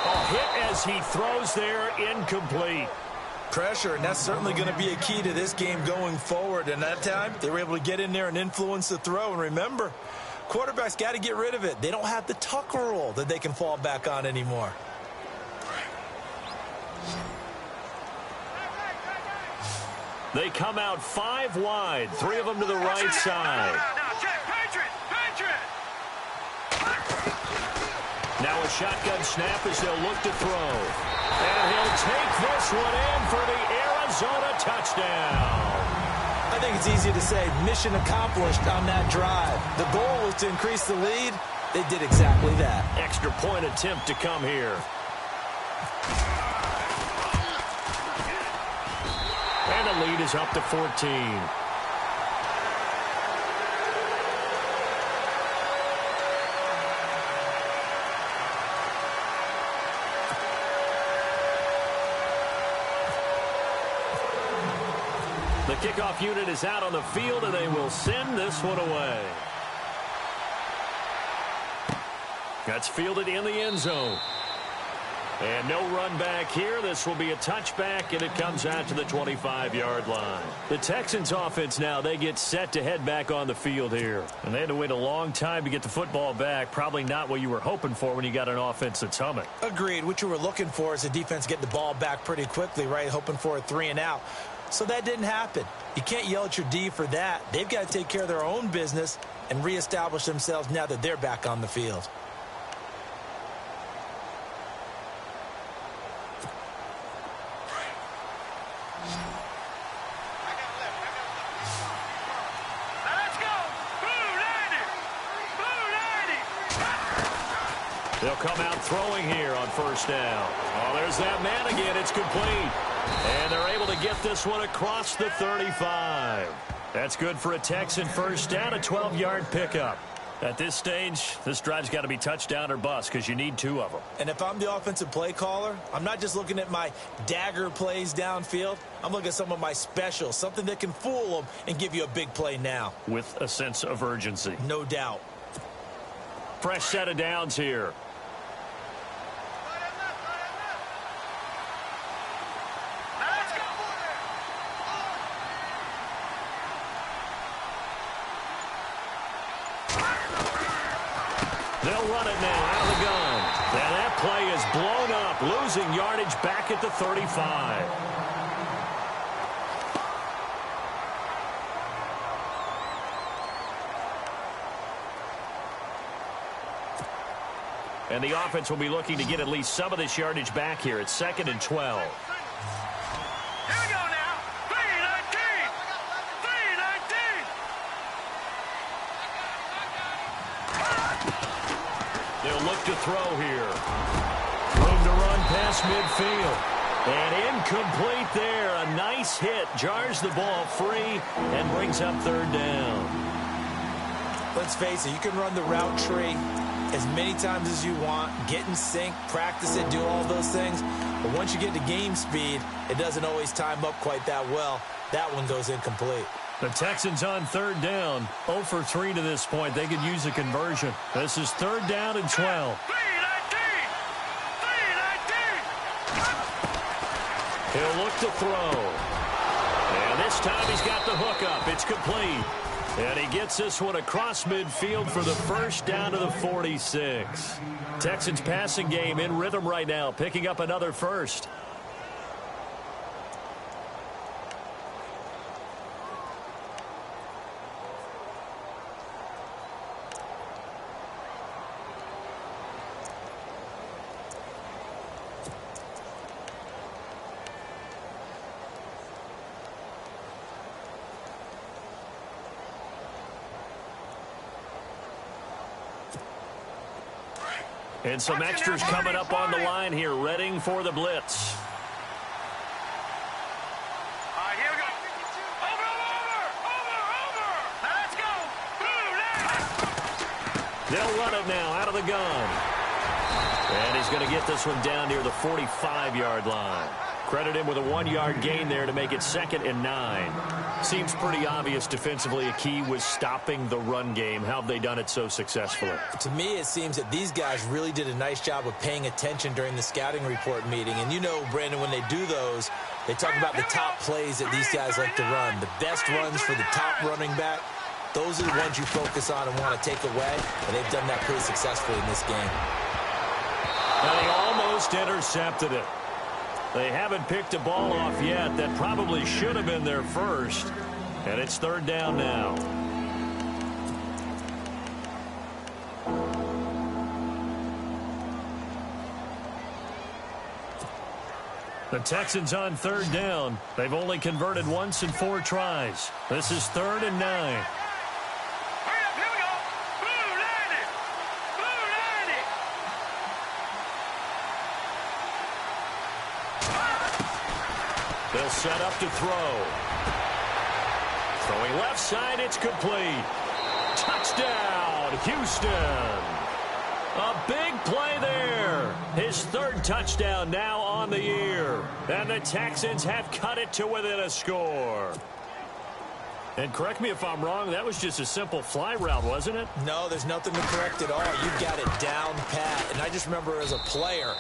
[SPEAKER 2] A hit as he throws there, incomplete.
[SPEAKER 3] Pressure, and that's certainly going to be a key to this game going forward. And that time, they were able to get in there and influence the throw. And remember, quarterbacks got to get rid of it. They don't have the Tucker rule that they can fall back on anymore.
[SPEAKER 2] They come out 5 wide, 3 of them to the right side.
[SPEAKER 4] Now, check. Patriot.
[SPEAKER 2] Now a shotgun snap as they'll look to throw. And he'll take this one in for the Arizona touchdown.
[SPEAKER 3] I think it's easy to say mission accomplished on that drive. The goal was to increase the lead. They did exactly that.
[SPEAKER 2] Extra point attempt to come here. And the lead is up to 14. The kickoff unit is out on the field, and they will send this one away. That's fielded in the end zone. And no run back here. This will be a touchback, and it comes out to the 25-yard line. The Texans offense now, they get set to head back on the field here. And they had to wait a long time to get the football back. Probably not what you were hoping for when you got an offense that's humming.
[SPEAKER 3] Agreed. What you were looking for is the defense getting the ball back pretty quickly, right? Hoping for a 3 and out. So that didn't happen. You can't yell at your D for that. They've got to take care of their own business and reestablish themselves now that they're back on the field.
[SPEAKER 4] Let's go. Blue 90.
[SPEAKER 2] They'll come out throwing here on first down. Oh, there's that man again. It's complete. And they're able to get this one across the 35. That's good for a Texan first down, a 12-yard pickup. At this stage, this drive's got to be touchdown or bust because you need 2 of them.
[SPEAKER 3] And if I'm the offensive play caller, I'm not just looking at my dagger plays downfield. I'm looking at some of my specials, something that can fool them and give you a big play now.
[SPEAKER 2] With a sense of urgency.
[SPEAKER 3] No doubt.
[SPEAKER 2] Fresh set of downs here. They'll run it now out of the gun. And that play is blown up, losing yardage back at the 35. And the offense will be looking to get at least some of this yardage back here. It's 2nd and 12.
[SPEAKER 4] Here we go now. 3-19. 3-19.
[SPEAKER 2] They'll look to throw here. Room to run past midfield. And incomplete there. A nice hit. Jars the ball free and brings up 3rd down.
[SPEAKER 3] Let's face it, you can run the route tree as many times as you want, get in sync, practice it, do all those things. But once you get to game speed, it doesn't always time up quite that well. That one goes incomplete.
[SPEAKER 2] The Texans on 3rd down. 0 for 3 to this point. They could use a conversion. This is 3rd down and 12.
[SPEAKER 4] 3-19.
[SPEAKER 2] He'll look to throw. And this time he's got the hook up. It's complete. And he gets this one across midfield for the first down to the 46. Texans passing game in rhythm right now, picking up another first. And some extras coming up on the line here, readying for the blitz.
[SPEAKER 4] All right, here we go. Over. Now let's go.
[SPEAKER 2] They'll run it now out of the gun. And he's going to get this one down near the 45-yard line. Credit him with a 1-yard gain there to make it 2nd and 9. Seems pretty obvious defensively a key was stopping the run game. How have they done it so successfully?
[SPEAKER 3] To me, it seems that these guys really did a nice job of paying attention during the scouting report meeting. And you know, Brandon, when they do those, they talk about the top plays that these guys like to run. The best runs for the top running back, those are the ones you focus on and want to take away. And they've done that pretty successfully in this game.
[SPEAKER 2] And he almost intercepted it. They haven't picked a ball off yet. That probably should have been their first. And it's 3rd down now. The Texans on 3rd down. They've only converted once in 4 tries. This is 3rd and 9.
[SPEAKER 4] Hurry up, here we go. Blue 90.
[SPEAKER 2] They'll set up to throw. Throwing left side, it's complete. Touchdown, Houston. A big play there. His 3rd touchdown now on the year. And the Texans have cut it to within a score. And correct me if I'm wrong, that was just a simple fly route, wasn't it?
[SPEAKER 3] No, there's nothing to correct at all. You've got it down pat. And I just remember as a player,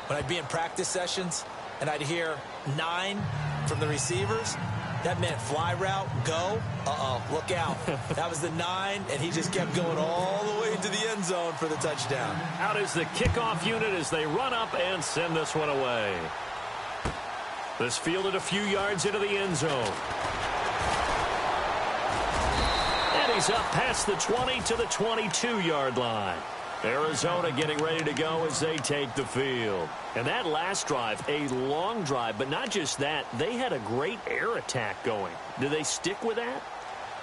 [SPEAKER 3] when I'd be in practice sessions, and I'd hear 9 from the receivers, that meant fly route, go. Look out. That was the 9, and he just kept going all the way into the end zone for the touchdown.
[SPEAKER 2] Out is the kickoff unit as they run up and send this one away. This fielded a few yards into the end zone. And he's up past the 20 to the 22-yard line. Arizona getting ready to go as they take the field. And that last drive, a long drive, but not just that, they had a great air attack going. Do they stick with that?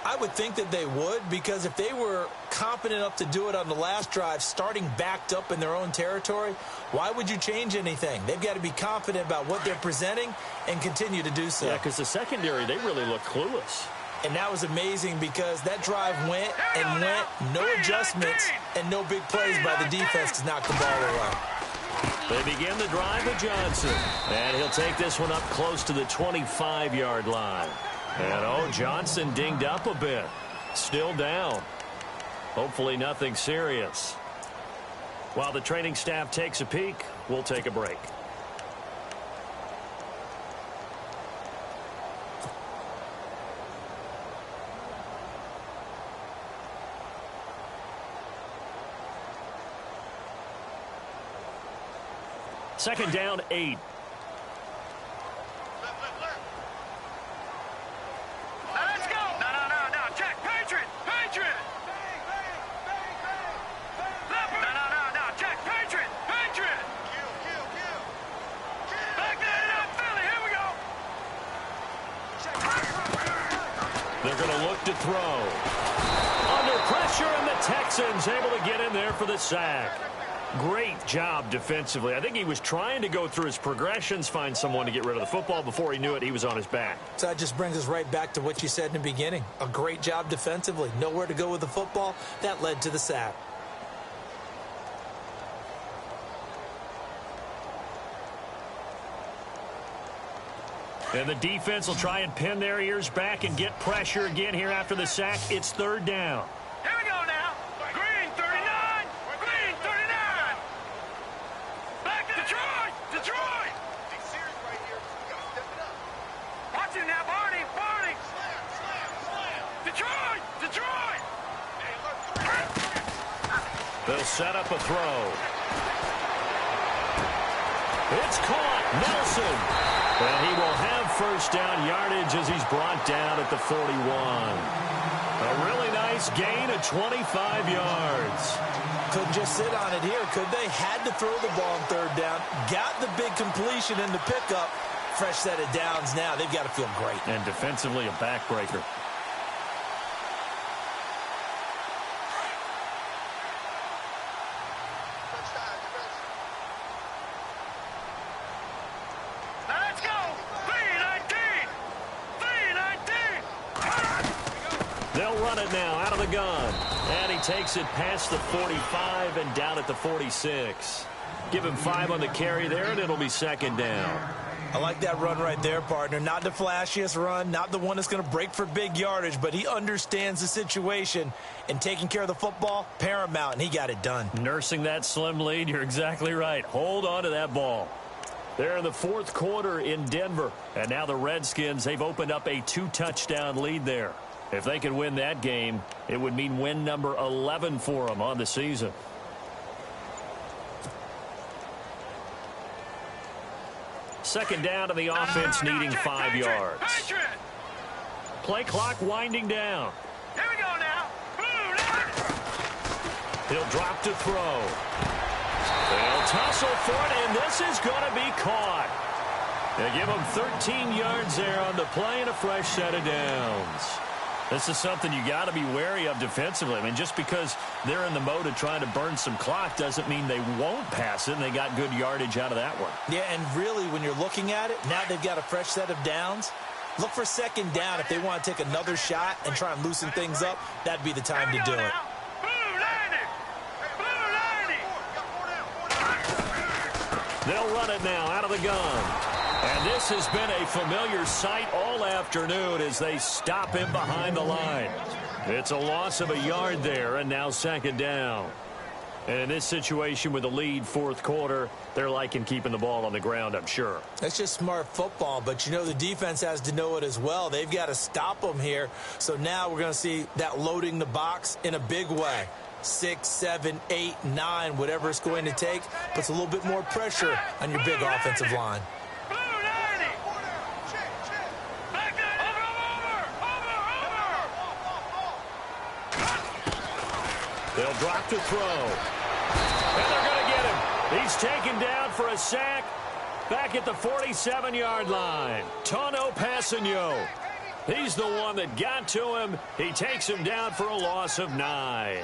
[SPEAKER 3] I would think that they would, because if they were competent enough to do it on the last drive, starting backed up in their own territory, why would you change anything? They've got to be confident about what they're presenting and continue to do so.
[SPEAKER 2] Yeah, because the secondary, they really look clueless.
[SPEAKER 3] And that was amazing because that drive went and went, no adjustments, and no big plays by the defense to knock the ball away.
[SPEAKER 2] They begin the drive with Johnson. And he'll take this one up close to the 25-yard line. And, Johnson dinged up a bit. Still down. Hopefully nothing serious. While the training staff takes a peek, we'll take a break. Second down, 8.
[SPEAKER 4] Let's go. No. Check. Patriot. No. Check. Patriot.
[SPEAKER 2] They're going to look to throw. Under pressure, and the Texans able to get in there for the sack. Great job defensively. I think he was trying to go through his progressions, find someone to get rid of the football. Before he knew it, he was on his back.
[SPEAKER 3] So that just brings us right back to what you said in the beginning. A great job defensively. Nowhere to go with the football. That led to the sack.
[SPEAKER 2] And the defense will try and pin their ears back and get pressure again here after the sack. It's third down.
[SPEAKER 4] Here we go now. Green 39. Green 39. Back to Detroit. Detroit. He's serious right here. You got to step it up. Watch him now, Barney. Barney. Slam. Detroit. Detroit.
[SPEAKER 2] They'll set up a throw. It's caught. Nelson. And he will have first down yardage as he's brought down at the 41. A really nice gain of 25 yards.
[SPEAKER 3] Couldn't just sit on it here, could they? Had to throw the ball on third down. Got the big completion in the pickup. Fresh set of downs now. They've got to feel great.
[SPEAKER 2] And defensively, a backbreaker. Now out of the gun, and he takes it past the 45 and down at the 46. Give him 5 on the carry there, and it'll be second down.
[SPEAKER 3] I like that run right there, partner. Not the flashiest run, not the one that's going to break for big yardage, but he understands the situation, and taking care of the football, paramount, and he got it done.
[SPEAKER 2] Nursing that slim lead, you're exactly right. Hold on to that ball. They're in the fourth quarter in Denver, and now the Redskins, they've opened up a 2-touchdown lead there. If they could win that game, it would mean win number 11 for them on the season. Second down to the offense, needing 5 yards. Play clock winding down.
[SPEAKER 4] Here we go now.
[SPEAKER 2] He'll drop to throw. They'll tussle for it, and this is going to be caught. They give him 13 yards there on the play and a fresh set of downs. This is something you got to be wary of defensively. I mean, just because they're in the mode of trying to burn some clock doesn't mean they won't pass it, and they got good yardage out of that one.
[SPEAKER 3] Yeah, and really, when you're looking at it, now they've got a fresh set of downs. Look for second down if they want to take another shot and try and loosen things up. That'd be the time to do it.
[SPEAKER 2] They'll run it now out of the gun. And this has been a familiar sight all afternoon as they stop him behind the line. It's a loss of a yard there, and now second down. And in this situation with the lead fourth quarter, they're liking keeping the ball on the ground, I'm sure.
[SPEAKER 3] That's just smart football, but you know the defense has to know it as well. They've got to stop them here. So now we're going to see that loading the box in a big way. 6, 7, 8, 9, whatever it's going to take, puts a little bit more pressure on your big offensive line.
[SPEAKER 2] They'll drop to throw. And they're going to get him. He's taken down for a sack back at the 47-yard line. Tono Passigno. He's the one that got to him. He takes him down for a loss of 9.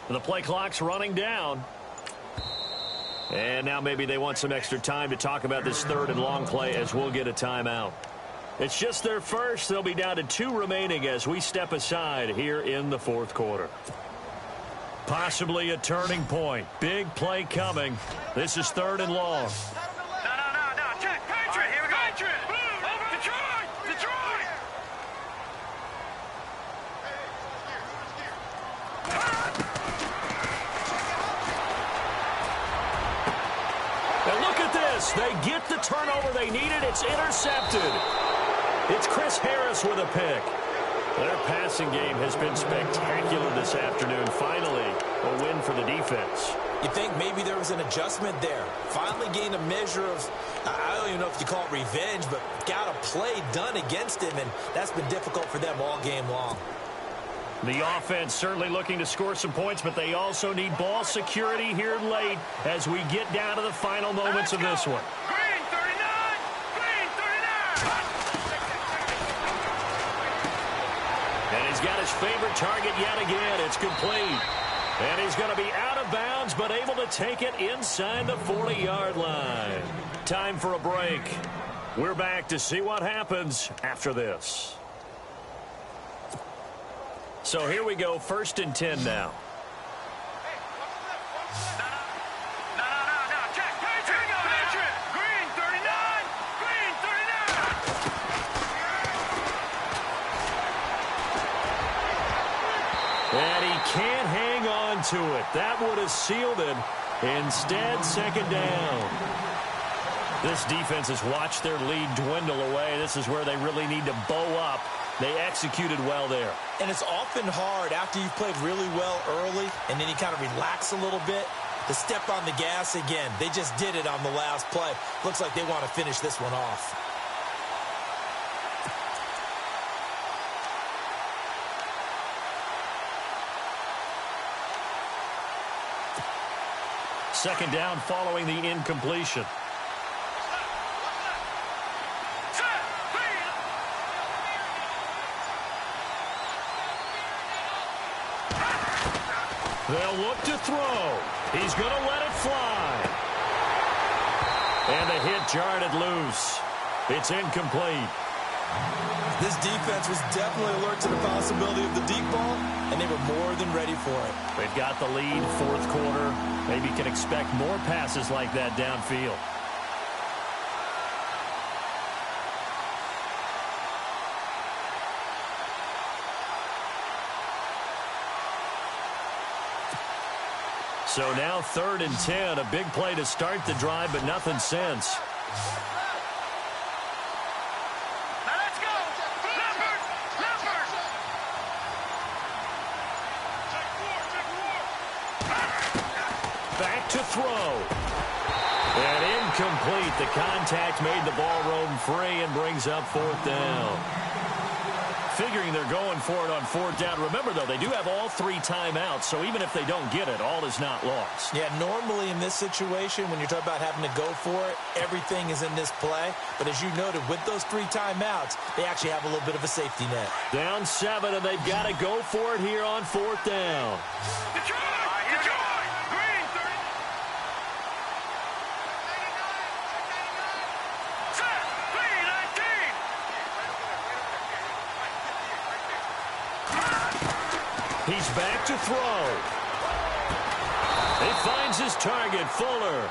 [SPEAKER 2] The play clock's running down. And now maybe they want some extra time to talk about this third and long play as we'll get a timeout. It's just their first. They'll be down to 2 remaining as we step aside here in the fourth quarter. Possibly a turning point. Big play coming. This is third and long.
[SPEAKER 4] No. Check. Patriot. Here we go. Patriot. Over. Detroit. Detroit.
[SPEAKER 2] Now look at this. They get the turnover they needed. It's intercepted. It's Chris Harris with a pick. Their passing game has been spectacular this afternoon. Finally, a win for the defense.
[SPEAKER 3] You think maybe there was an adjustment there. Finally gained a measure of, I don't even know if you call it revenge, but got a play done against him, and that's been difficult for them all game long.
[SPEAKER 2] The offense certainly looking to score some points, but they also need ball security here late as we get down to the final moments of this one.
[SPEAKER 4] Green 39! Green 39!
[SPEAKER 2] And he's got his favorite target yet again. It's complete. And he's going to be out of bounds, but able to take it inside the 40-yard line. Time for a break. We're back to see what happens after this. So here we go, 1st and 10 now.
[SPEAKER 4] No, check. Green 39! Green 39!
[SPEAKER 2] And he can't hang on to it. That would have sealed it. Instead, 2nd down. This defense has watched their lead dwindle away. This is where they really need to bow up. They executed well there.
[SPEAKER 3] And it's often hard after you've played really well early and then you kind of relax a little bit to step on the gas again. They just did it on the last play. Looks like they want to finish this one off.
[SPEAKER 2] Second down following the incompletion. They'll look to throw. He's going to let it fly. And the hit jarred it loose. It's incomplete.
[SPEAKER 3] This defense was definitely alert to the possibility of the deep ball, and they were more than ready for it.
[SPEAKER 2] They've got the lead, 4th quarter. Maybe can expect more passes like that downfield. So now 3rd and 10, a big play to start the drive, but nothing since.
[SPEAKER 4] Now let's go! Leopard!
[SPEAKER 2] Back to throw. And incomplete. The contact made the ball roam free and brings up 4th down. Figuring they're going for it on 4th down. Remember, though, they do have all 3 timeouts, so even if they don't get it, all is not lost.
[SPEAKER 3] Yeah, normally in this situation, when you're talking about having to go for it, everything is in this play. But as you noted, with those 3 timeouts, they actually have a little bit of a safety net.
[SPEAKER 2] Down 7, and they've got to go for it here on 4th down.
[SPEAKER 4] Detroit! Green 30! Set! Green 19!
[SPEAKER 2] He's back to throw. He finds his target, Fuller.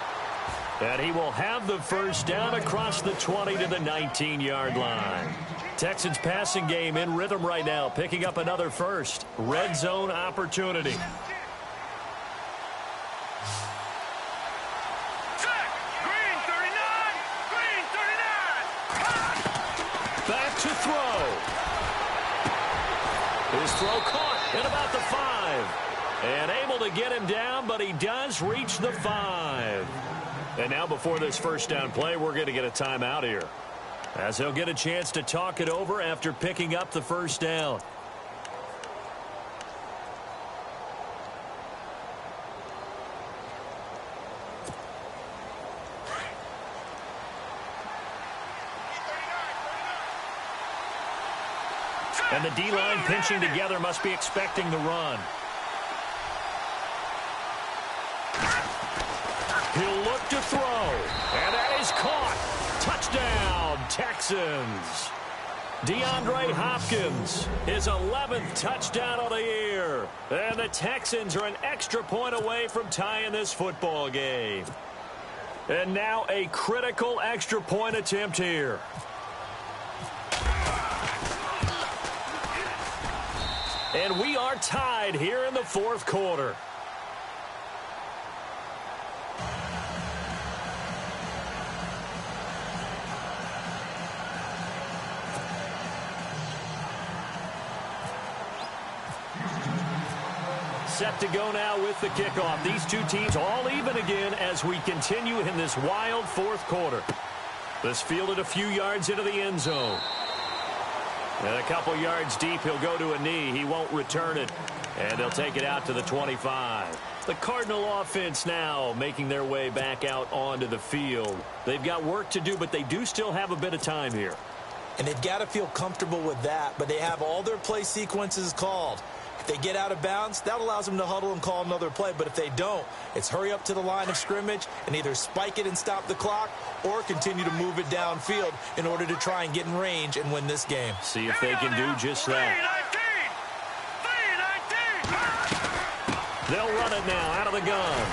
[SPEAKER 2] And he will have the 1st down across the 20 to the 19-yard line. Texans passing game in rhythm right now, picking up another 1st. Red zone opportunity.
[SPEAKER 4] Green 39! Green 39!
[SPEAKER 2] Back to throw. His throw caught at about the 5. And able to get him down, but he does reach the 5. And now before this 1st down play, we're going to get a timeout here, as he'll get a chance to talk it over after picking up the 1st down. And the D-line pinching together must be expecting the run. He'll look to throw. And that is caught. Touchdown, Texans. DeAndre Hopkins, his 11th touchdown of the year. And the Texans are an extra point away from tying this football game. And now a critical extra point attempt here. And we are tied here in the 4th quarter. set to go now with the kickoff. These two teams all even again as we continue in this wild fourth quarter. This fielded a few yards into the end zone. And a couple yards deep, he'll go to a knee. He won't return it. And they'll take it out to the 25. The Cardinal offense now making their way back out onto the field. They've got work to do, but they do still have a bit of time here.
[SPEAKER 3] And they've got to feel comfortable with that, but they have all their play sequences called. If they get out of bounds, that allows them to huddle and call another play. But if they don't, it's hurry up to the line of scrimmage and either spike it and stop the clock or continue to move it downfield in order to try and get in range and win this game.
[SPEAKER 2] See if they can do just that. They'll run it now out of the gun.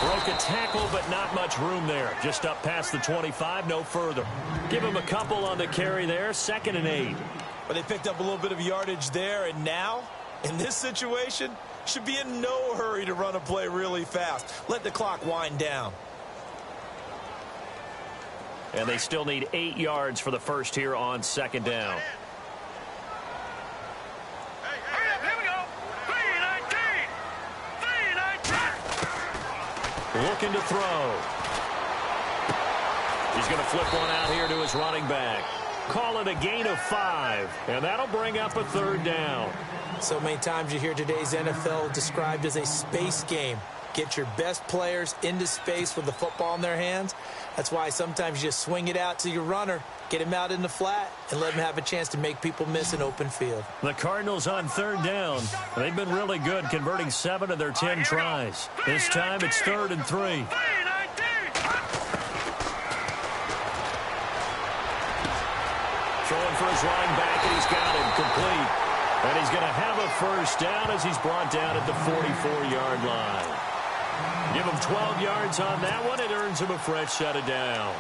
[SPEAKER 2] Broke a tackle, but not much room there. Just up past the 25, no further. Give him a couple on the carry there, 2nd and 8.
[SPEAKER 3] But they picked up a little bit of yardage there, and now, in this situation, should be in no hurry to run a play really fast. Let the clock wind down.
[SPEAKER 2] And they still need 8 yards for the first here on 2nd down. Looking to throw. He's going to flip one out here to his running back. Call it a gain of 5, and that'll bring up a 3rd down.
[SPEAKER 3] So many times you hear today's NFL described as a space game. Get your best players into space with the football in their hands. That's why sometimes you just swing it out to your runner, get him out in the flat, and let him have a chance to make people miss an open field.
[SPEAKER 2] The Cardinals on 3rd down. They've been really good, converting 7 of their 10 tries. This time it's 3rd and 3. Throwing for his running back, and he's got him complete. And he's going to have a first down as he's brought down at the 44-yard line. Give him 12 yards on that one. It earns him a fresh set of downs.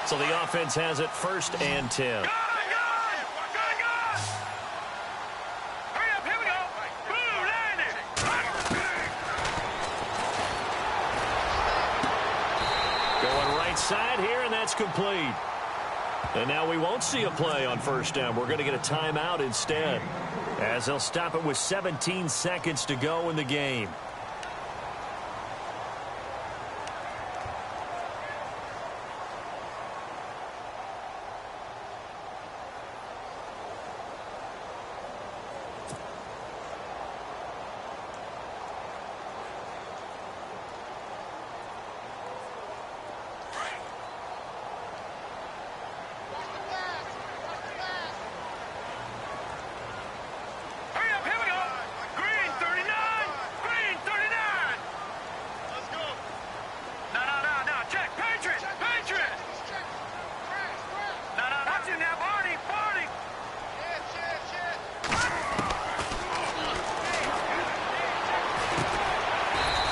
[SPEAKER 2] So the offense has it 1st and 10. Going right side here, and that's complete. And now we won't see a play on 1st down. We're going to get a timeout instead, as they'll stop it with 17 seconds to go in the game.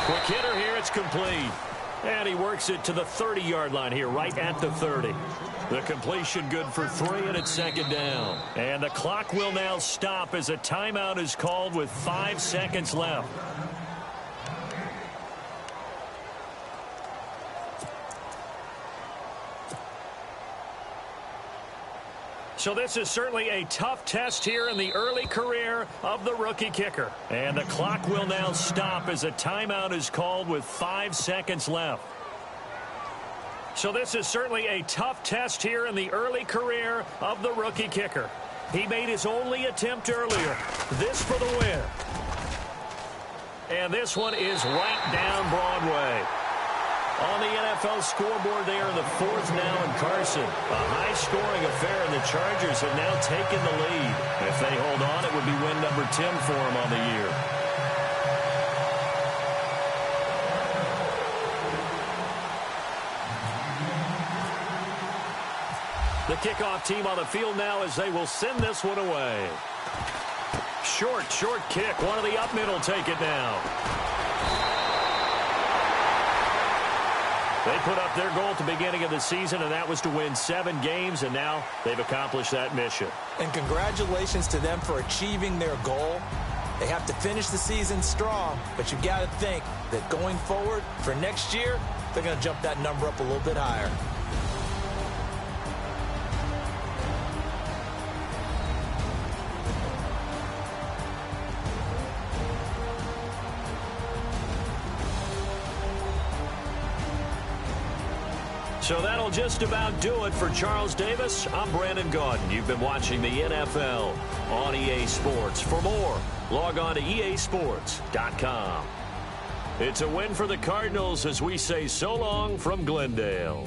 [SPEAKER 2] Quick hitter here, it's complete. And he works it to the 30-yard line here, right at the 30. The completion good for 3, and it's 2nd down. And the clock will now stop as a timeout is called with 5 seconds left. So this is certainly a tough test here in the early career of the rookie kicker. And the clock will now stop as a timeout is called with 5 seconds left. So this is certainly a tough test here in the early career of the rookie kicker. He made his only attempt earlier. This for the win. And this one is right down Broadway. On the NFL scoreboard there in the 4th now in Carson. A high-scoring affair, and the Chargers have now taken the lead. If they hold on, it would be win number 10 for them on the year. The kickoff team on the field now as they will send this one away. Short kick. One of the up middle take it now. They put up their goal at the beginning of the season, and that was to win 7 games, and now they've accomplished that mission.
[SPEAKER 3] And congratulations to them for achieving their goal. They have to finish the season strong, but you've got to think that going forward for next year, they're going to jump that number up a little bit higher.
[SPEAKER 2] So that'll just about do it for Charles Davis. I'm Brandon Gaudin. You've been watching the NFL on EA Sports. For more, log on to easports.com. It's a win for the Cardinals as we say so long from Glendale.